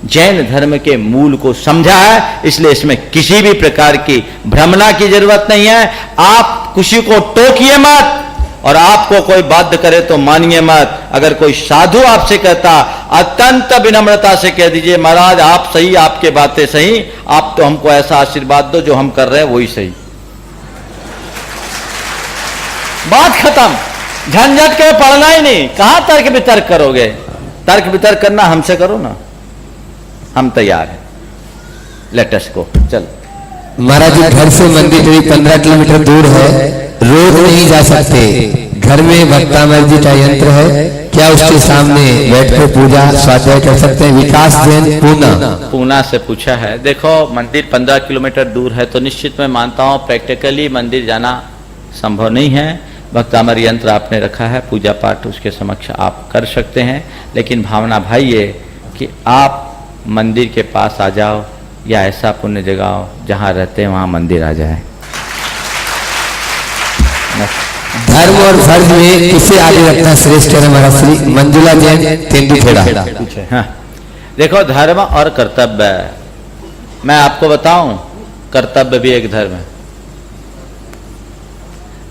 जैन धर्म के मूल को समझा है, इसलिए इसमें किसी भी प्रकार की भ्रमना की जरूरत नहीं है। आप किसी को टोकिए मत, और आपको कोई बाध्य करे तो मानिए मत। अगर कोई साधु आपसे कहता, अत्यंत विनम्रता से कह दीजिए महाराज आप सही, आपके बातें सही, आप तो हमको ऐसा आशीर्वाद दो जो हम कर रहे हैं वही सही। बात खत्म। झंझट के पढ़ना ही नहीं। कहां तर्क वितर्क करोगे? तर्क वितर्क करना हमसे करो ना, हम तैयार हैं। लेट अस गो। चल महाराज जी, घर से मंदिर करीब 15 किलोमीटर दूर है, रोज नहीं जा सकते। घर में भक्तामृत जी का यंत्र है, क्या उसके सामने बैठकर पूजा स्वाध्याय कर सकते हैं? विकास जैन, पूना से पूछा है। देखो, मंदिर 15 किलोमीटर दूर है तो निश्चित मैं मानता हूं प्रैक्टिकली मंदिर जाना संभव नहीं है। भक्तामृत यंत्र आपने रखा है, पूजा पाठ उसके समक्ष आप कर सकते हैं। लेकिन भावना भाई ये कि आप मंदिर के पास आ जाओ, या ऐसा पुण्य जगह जहां रहते हैं वहां मंदिर आ जाए। धर्म और फर्ज में किसे आगे रखना श्रेष्ठ है? हमारा श्री मंजुला जैन, तेंदुखेड़ा। हाँ, देखो धर्म और कर्तव्य, मैं आपको बताऊं कर्तव्य भी एक धर्म है।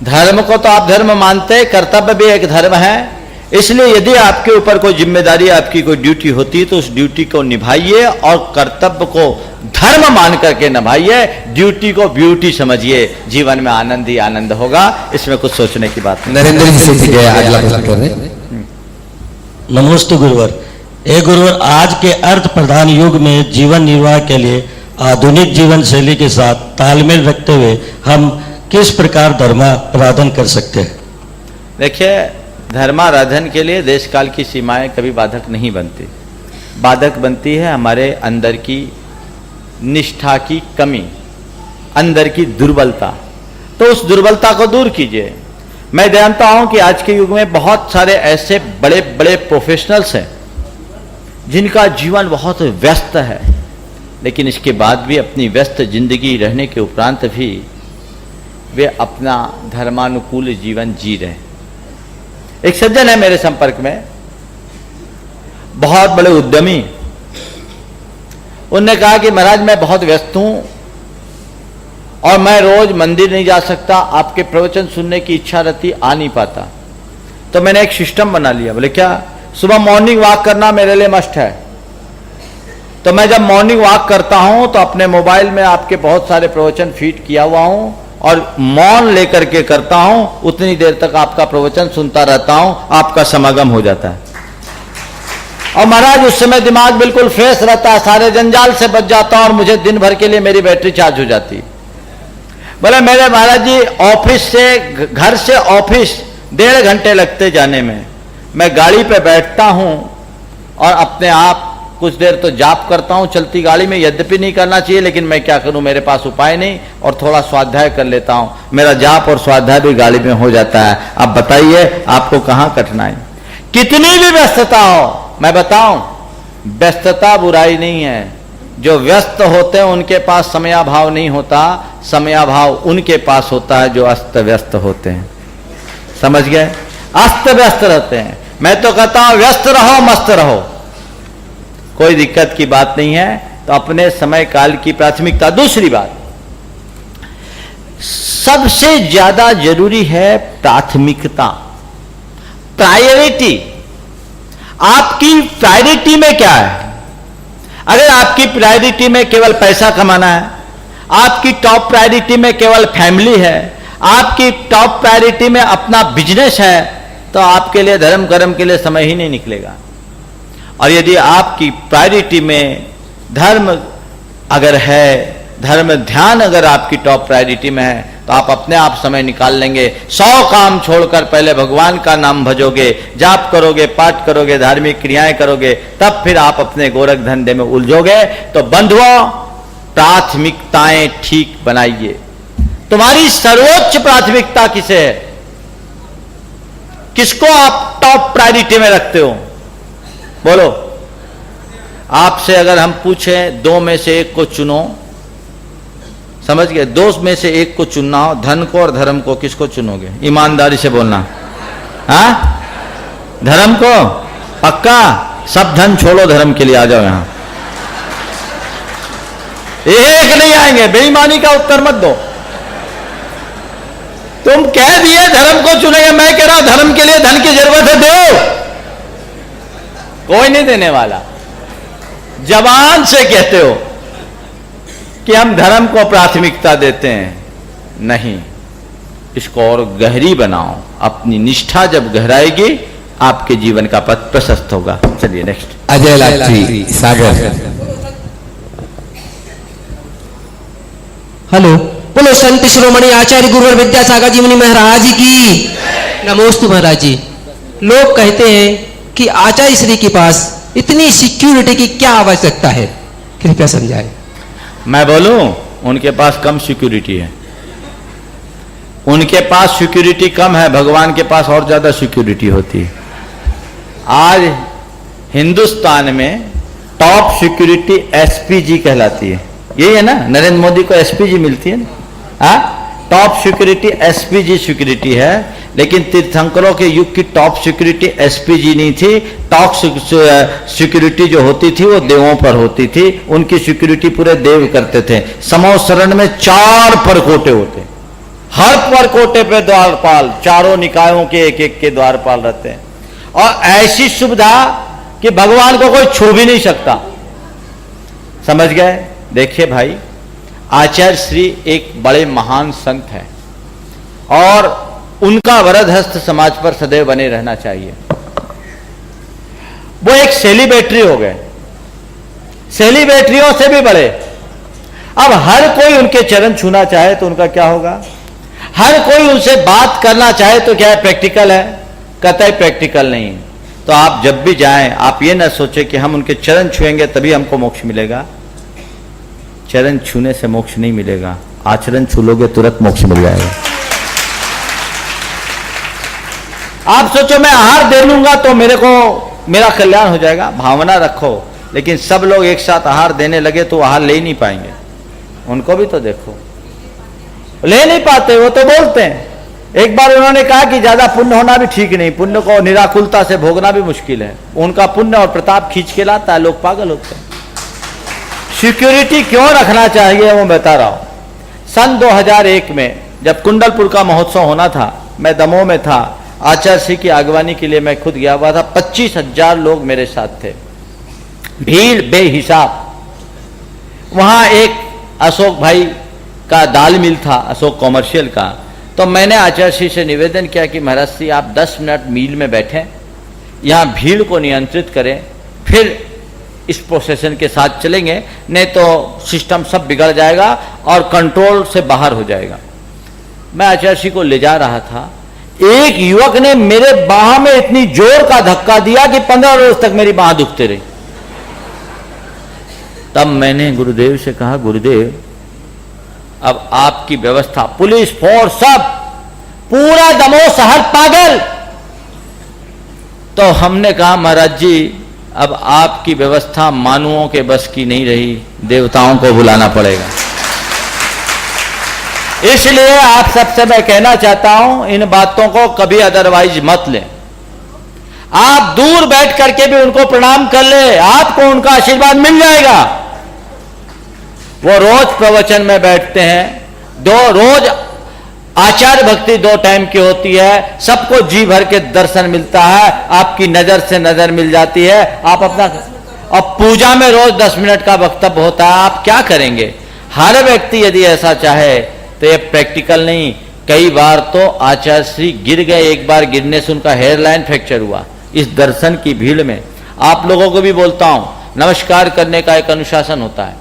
धर्म को तो आप धर्म मानते, कर्तव्य भी एक धर्म है। इसलिए यदि आपके ऊपर कोई जिम्मेदारी, आपकी कोई ड्यूटी होती है तो उस ड्यूटी को निभाइए, और कर्तव्य को धर्म मान करके निभाइए। ड्यूटी को ब्यूटी समझिए, जीवन में आनंद ही आनंद होगा। इसमें कुछ सोचने की बात नहीं। नरेंद्र जी से अगला प्रश्न कर रहे हैं। नमस्ते गुरुवर। ए गुरुवर, आज के अर्थ प्रधान युग में जीवन निर्वाह के लिए आधुनिक जीवन शैली के साथ तालमेल रखते हुए हम किस प्रकार धर्माराधन कर सकते हैं? देखिए, धर्माराधन के लिए देश काल की सीमाएं कभी बाधक नहीं बनती। बाधक बनती है हमारे अंदर की निष्ठा की कमी, अंदर की दुर्बलता। तो उस दुर्बलता को दूर कीजिए। मैं जानता हूं कि आज के युग में बहुत सारे ऐसे बड़े बड़े प्रोफेशनल्स हैं जिनका जीवन बहुत व्यस्त है, लेकिन इसके बाद भी अपनी व्यस्त जिंदगी रहने के उपरांत भी वे अपना धर्मानुकूल जीवन जी रहे हैं। एक सज्जन है मेरे संपर्क में, बहुत बड़े उद्यमी। उन्होंने कहा कि महाराज मैं बहुत व्यस्त हूं और मैं रोज मंदिर नहीं जा सकता, आपके प्रवचन सुनने की इच्छा रहती, आ नहीं पाता। तो मैंने एक सिस्टम बना लिया। बोले क्या? सुबह मॉर्निंग वॉक करना मेरे लिए मस्ट है। तो मैं जब मॉर्निंग वॉक करता हूं तो अपने मोबाइल में आपके बहुत सारे प्रवचन फीड किया हुआ हूं और मौन लेकर के करता हूं। उतनी देर तक आपका प्रवचन सुनता रहता हूं, आपका समागम हो जाता है। और महाराज उस समय दिमाग बिल्कुल फ्रेश रहता है, सारे जंजाल से बच जाता और मुझे दिन भर के लिए मेरी बैटरी चार्ज हो जाती। बोले मेरे महाराज जी ऑफिस से, घर से ऑफिस 1.5 घंटे लगते जाने में। मैं गाड़ी पे बैठता हूं और अपने आप कुछ देर तो जाप करता हूं चलती गाड़ी में, यद्यपि नहीं करना चाहिए, लेकिन मैं क्या करूं, मेरे पास उपाय नहीं, और थोड़ा स्वाध्याय कर लेता हूं, मेरा जाप और स्वाध्याय भी गाड़ी में हो जाता है। अब बताइए आपको कहां कठिनाई। कितनी भी व्यस्तता हो, मैं बताऊं, व्यस्तता बुराई नहीं है। जो व्यस्त होते हैं उनके पास समयाभाव नहीं होता, समयाभाव उनके पास होता है जो अस्त व्यस्त होते हैं। समझ गए? अस्त व्यस्त रहते हैं। मैं तो कहता हूं व्यस्त रहो मस्त रहो, कोई दिक्कत की बात नहीं है। तो अपने समय काल की प्राथमिकता। दूसरी बात, सबसे ज्यादा जरूरी है प्राथमिकता, प्रायोरिटी। आपकी प्रायोरिटी में क्या है? अगर आपकी प्रायोरिटी में केवल पैसा कमाना है, आपकी टॉप प्रायोरिटी में केवल फैमिली है, आपकी टॉप प्रायोरिटी में अपना बिजनेस है, तो आपके लिए धर्म कर्म के लिए समय ही नहीं निकलेगा। और यदि आपकी प्रायोरिटी में धर्म अगर है, धर्म ध्यान अगर आपकी टॉप प्रायोरिटी में है, तो आप अपने आप समय निकाल लेंगे। 100 काम छोड़कर पहले भगवान का नाम भजोगे, जाप करोगे, पाठ करोगे, धार्मिक क्रियाएं करोगे, तब फिर आप अपने गोरख धंधे में उलझोगे। तो बंधुओं, प्राथमिकताएं ठीक बनाइए। तुम्हारी सर्वोच्च प्राथमिकता किसे है? किसको आप टॉप प्रायोरिटी में रखते हो? बोलो। आपसे अगर हम पूछें 2 में से एक को चुनो, समझ गए? 2 में से एक को चुनना हो, धन को और धर्म को, किसको चुनोगे? ईमानदारी से बोलना। हाँ, धर्म को पक्का? सब धन छोड़ो, धर्म के लिए आ जाओ यहां। एक नहीं आएंगे, बेईमानी का उत्तर मत दो। तुम कह दिए धर्म को चुनेंगे, मैं कह रहा हूं धर्म के लिए धन की जरूरत है, दो। कोई नहीं देने वाला। जबान से कहते हो कि हम धर्म को प्राथमिकता देते हैं, नहीं, इसको और गहरी बनाओ। अपनी निष्ठा जब गहराएगी, आपके जीवन का पथ प्रशस्त होगा। चलिए नेक्स्ट। अजय लाठी सागर। हेलो, बोलो संत शिरोमणि आचार्य गुरुवर विद्यासागर जी मुनि महाराज की नमोस्तु। महाराज जी, लोग कहते हैं कि आचार्य श्री के पास इतनी सिक्योरिटी की क्या आवश्यकता है, कृपया समझाएं। मैं बोलूं, उनके पास कम सिक्योरिटी है। उनके पास सिक्योरिटी कम है, भगवान के पास और ज्यादा सिक्योरिटी होती है। आज हिंदुस्तान में टॉप सिक्योरिटी एसपीजी कहलाती है। यही है ना, नरेंद्र मोदी को एसपीजी मिलती है ना। टॉप सिक्योरिटी एसपीजी सिक्योरिटी है, लेकिन तीर्थंकरों के युग की टॉप सिक्योरिटी एसपीजी नहीं थी। टॉप सिक्योरिटी जो होती थी वो देवों पर होती थी, उनकी सिक्योरिटी पूरे देव करते थे। समो शरण में 4 परकोटे होते, हर परकोटे पे द्वारपाल, चारों निकायों के एक एक के द्वारपाल रहते हैं, और ऐसी सुविधा कि भगवान को कोई छू भी नहीं सकता। समझ गए? देखिए भाई, आचार्य श्री एक बड़े महान संत हैं, और उनका वरद हस्त समाज पर सदैव बने रहना चाहिए। वो एक सेलिब्रिटी हो गए, सेलिब्रिटियों से भी बड़े। अब हर कोई उनके चरण छूना चाहे तो उनका क्या होगा? हर कोई उनसे बात करना चाहे तो क्या है? प्रैक्टिकल है? कतई प्रैक्टिकल नहीं। तो आप जब भी जाएं, आप ये ना सोचे कि हम उनके चरण छुएंगे तभी हमको मोक्ष मिलेगा। चरण छूने से मोक्ष नहीं मिलेगा, आचरण छू लोगे तुरंत मोक्ष मिल जाएगा। आप सोचो मैं आहार दे लूंगा तो मेरा कल्याण हो जाएगा, भावना रखो। लेकिन सब लोग एक साथ आहार देने लगे तो आहार ले ही नहीं पाएंगे। उनको भी तो देखो, ले नहीं पाते, वो तो बोलते हैं। एक बार उन्होंने कहा कि ज्यादा पुण्य होना भी ठीक नहीं, पुण्य को निराकुलता से भोगना भी मुश्किल है। उनका पुण्य और प्रताप खींच के लाता है, लोग पागल होते हैं। सिक्योरिटी क्यों रखना चाहिए वो बता रहा हूं। सन 2001 में जब कुंडलपुर का महोत्सव होना था, मैं दमोह में था, आचार्य श्री की आगवानी के लिए मैं खुद गया हुआ था। 25,000 लोग मेरे साथ थे, भीड़ बेहिसाब। वहां एक अशोक भाई का दाल मिल था, अशोक कॉमर्शियल का। तो मैंने आचार्य श्री से निवेदन किया कि महाराज श्री आप 10 मिनट मील में बैठें, यहाँ भीड़ को नियंत्रित करें, फिर इस प्रोसेशन के साथ चलेंगे, नहीं तो सिस्टम सब बिगड़ जाएगा और कंट्रोल से बाहर हो जाएगा। मैं आचार्य श्री को ले जा रहा था, एक युवक ने मेरे बाह में इतनी जोर का धक्का दिया कि 15 रोज तक मेरी बाह दुखते रही। तब मैंने गुरुदेव से कहा, गुरुदेव अब आपकी व्यवस्था, पुलिस फोर्स सब, पूरा दमोह शहर पागल। तो हमने कहा महाराज जी अब आपकी व्यवस्था मानवों के बस की नहीं रही, देवताओं को बुलाना पड़ेगा। इसलिए आप सबसे मैं कहना चाहता हूं, इन बातों को कभी अदरवाइज मत लें। आप दूर बैठ करके भी उनको प्रणाम कर ले, आपको उनका आशीर्वाद मिल जाएगा। वो रोज प्रवचन में बैठते हैं, रोज आचार्य भक्ति 2 टाइम की होती है, सबको जी भर के दर्शन मिलता है, आपकी नजर से नजर मिल जाती है। आप अपना, अब पूजा में रोज 10 मिनट का वक्तव्य होता है, आप क्या करेंगे? हर व्यक्ति यदि ऐसा चाहे तो ये प्रैक्टिकल नहीं। कई बार तो आचार्य श्री गिर गए, एक बार गिरने से उनका हेयरलाइन फ्रैक्चर हुआ इस दर्शन की भीड़ में। आप लोगों को भी बोलता हूं, नमस्कार करने का एक अनुशासन होता है।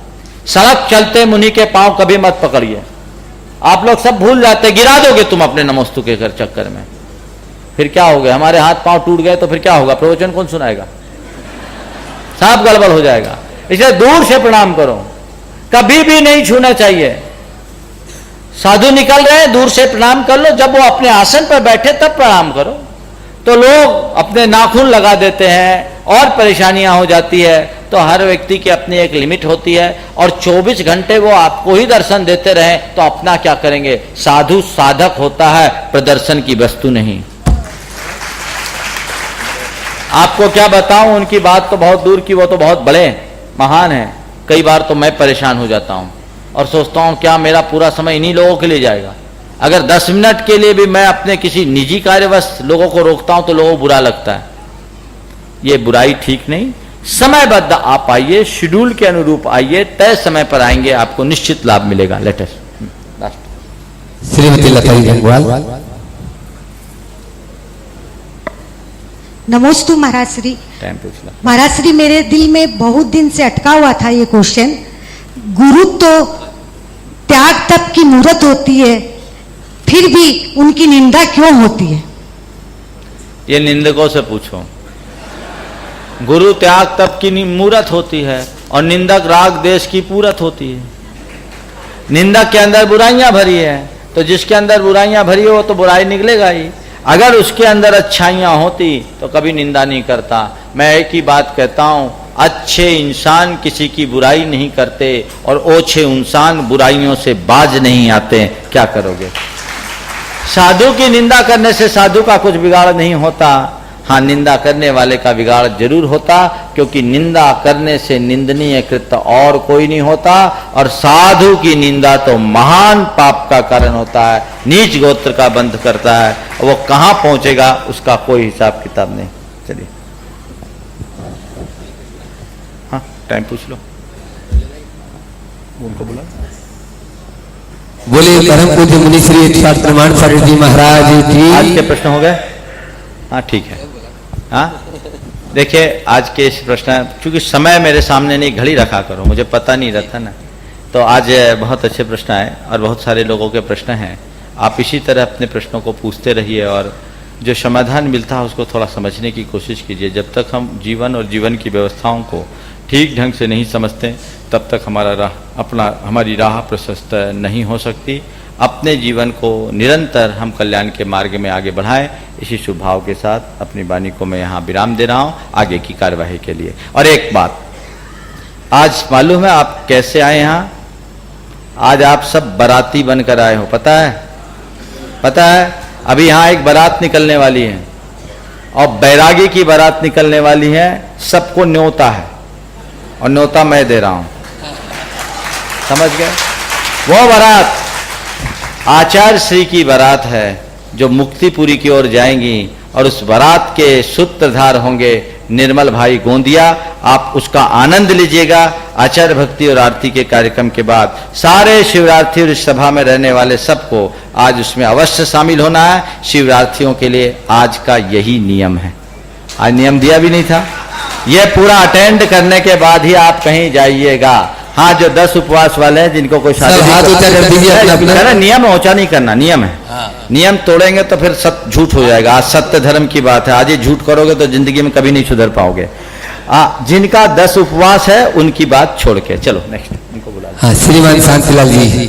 सड़क चलते मुनि के पांव कभी मत पकड़िए। आप लोग सब भूल जाते, गिरा दोगे तुम अपने नमस्तु के चक्कर में, फिर क्या हो गया? हमारे हाथ पांव टूट गए तो फिर क्या होगा? प्रवचन कौन सुनाएगा? सब गड़बड़ हो जाएगा। इसलिए दूर से प्रणाम करो, कभी भी नहीं छूना चाहिए। साधु निकल रहे हैं, दूर से प्रणाम कर लो, जब वो अपने आसन पर बैठे तब प्रणाम करो। तो लोग अपने नाखून लगा देते हैं और परेशानियां हो जाती है। तो हर व्यक्ति की अपनी एक लिमिट होती है, और 24 घंटे वो आपको ही दर्शन देते रहे तो अपना क्या करेंगे? साधु साधक होता है, प्रदर्शन की वस्तु नहीं। आपको क्या बताऊं, उनकी बात तो बहुत दूर की, वो तो बहुत बड़े महान हैं। कई बार तो मैं परेशान हो जाता हूं और सोचता हूं क्या मेरा पूरा समय इन्हीं लोगों के लिए जाएगा? अगर 10 मिनट के लिए भी मैं अपने किसी निजी कार्यवश लोगों को रोकता हूं तो लोगों को बुरा लगता है। ये बुराई ठीक नहीं। समयबद्ध आप आइए, शेड्यूल के अनुरूप आइए, तय समय पर आएंगे, आपको निश्चित लाभ मिलेगा। लेटेस्ट श्रीमती लता गंगवाल। नमोस्तु महाराज श्री। टाइम पूछ लो। महाराज श्री, मेरे दिल में बहुत दिन से अटका हुआ था ये क्वेश्चन। गुरु तो त्याग तप की मूर्त होती है, फिर भी उनकी निंदा क्यों होती है? ये निंदकों से पूछो। गुरु त्याग तप की मूर्त होती है और निंदक राग देश की पूरत होती है। निंदक के अंदर बुराइयां भरी है, तो जिसके अंदर बुराइयां भरी हो तो बुराई निकलेगा ही। अगर उसके अंदर अच्छाइयां होती तो कभी निंदा नहीं करता। मैं एक ही बात कहता हूं, अच्छे इंसान किसी की बुराई नहीं करते और ओछे इंसान बुराइयों से बाज नहीं आते। क्या करोगे? साधु की निंदा करने से साधु का कुछ बिगाड़ नहीं होता, हाँ निंदा करने वाले का बिगाड़ जरूर होता, क्योंकि निंदा करने से निंदनीय कृत्य और कोई नहीं होता। और साधु की निंदा तो महान पाप का कारण होता है, नीच गोत्र का बंध करता है। वो कहां पहुंचेगा उसका कोई हिसाब किताब नहीं। चलिए, हाँ टाइम पूछ लो, उनको बुला। बोलिए परम पूज्य मुनि श्री इच्छार्थ प्रमाण सागर जी महाराज की। आज के प्रश्न हो गए? हाँ ठीक है। हाँ देखिए, आज के इस प्रश्न, क्योंकि समय मेरे सामने नहीं, घड़ी रखा करो, मुझे पता नहीं रहता ना। तो आज बहुत अच्छे प्रश्न आए और बहुत सारे लोगों के प्रश्न हैं। आप इसी तरह अपने प्रश्नों को पूछते रहिए और जो समाधान मिलता है उसको थोड़ा समझने की कोशिश कीजिए। जब तक हम जीवन और जीवन की व्यवस्थाओं को ठीक ढंग से नहीं समझते तब तक हमारी राह प्रशस्त नहीं हो सकती। अपने जीवन को निरंतर हम कल्याण के मार्ग में आगे बढ़ाएं। इसी शुभ भाव के साथ अपनी वाणी को मैं यहाँ विराम दे रहा हूँ आगे की कार्यवाही के लिए। और एक बात, आज मालूम है आप कैसे आए यहाँ? आज आप सब बाराती बनकर आए हो, पता है? पता है? अभी यहाँ एक बारात निकलने वाली है और बैरागी की बारात निकलने वाली है। सबको न्योता है और न्योता मैं दे रहा हूं, समझ गए? वो बारात आचार्य श्री की बारात है जो मुक्तिपुरी की ओर जाएंगी और उस बारात के सूत्रधार होंगे निर्मल भाई गोंदिया। आप उसका आनंद लीजिएगा। आचार्य भक्ति और आरती के कार्यक्रम के बाद सारे शिवरार्थी और इस सभा में रहने वाले सबको आज उसमें अवश्य शामिल होना है। शिवरार्थियों के लिए आज का यही नियम है। आज नियम दिया भी नहीं था, यह पूरा अटेंड करने के बाद ही आप कहीं जाइएगा। हाँ, जो 10 उपवास वाले हैं जिनको कोई शादी नियम ऊंचा नहीं करना, नियम है। नियम तोड़ेंगे तो फिर झूठ हो जाएगा। आज सत्य धर्म की बात है, आज ये झूठ करोगे तो जिंदगी में कभी नहीं सुधर पाओगे। जिनका 10 उपवास है उनकी बात छोड़ के। चलो नेक्स्ट उनको बुला। हाँ, श्रीमान शांतिलाल जी।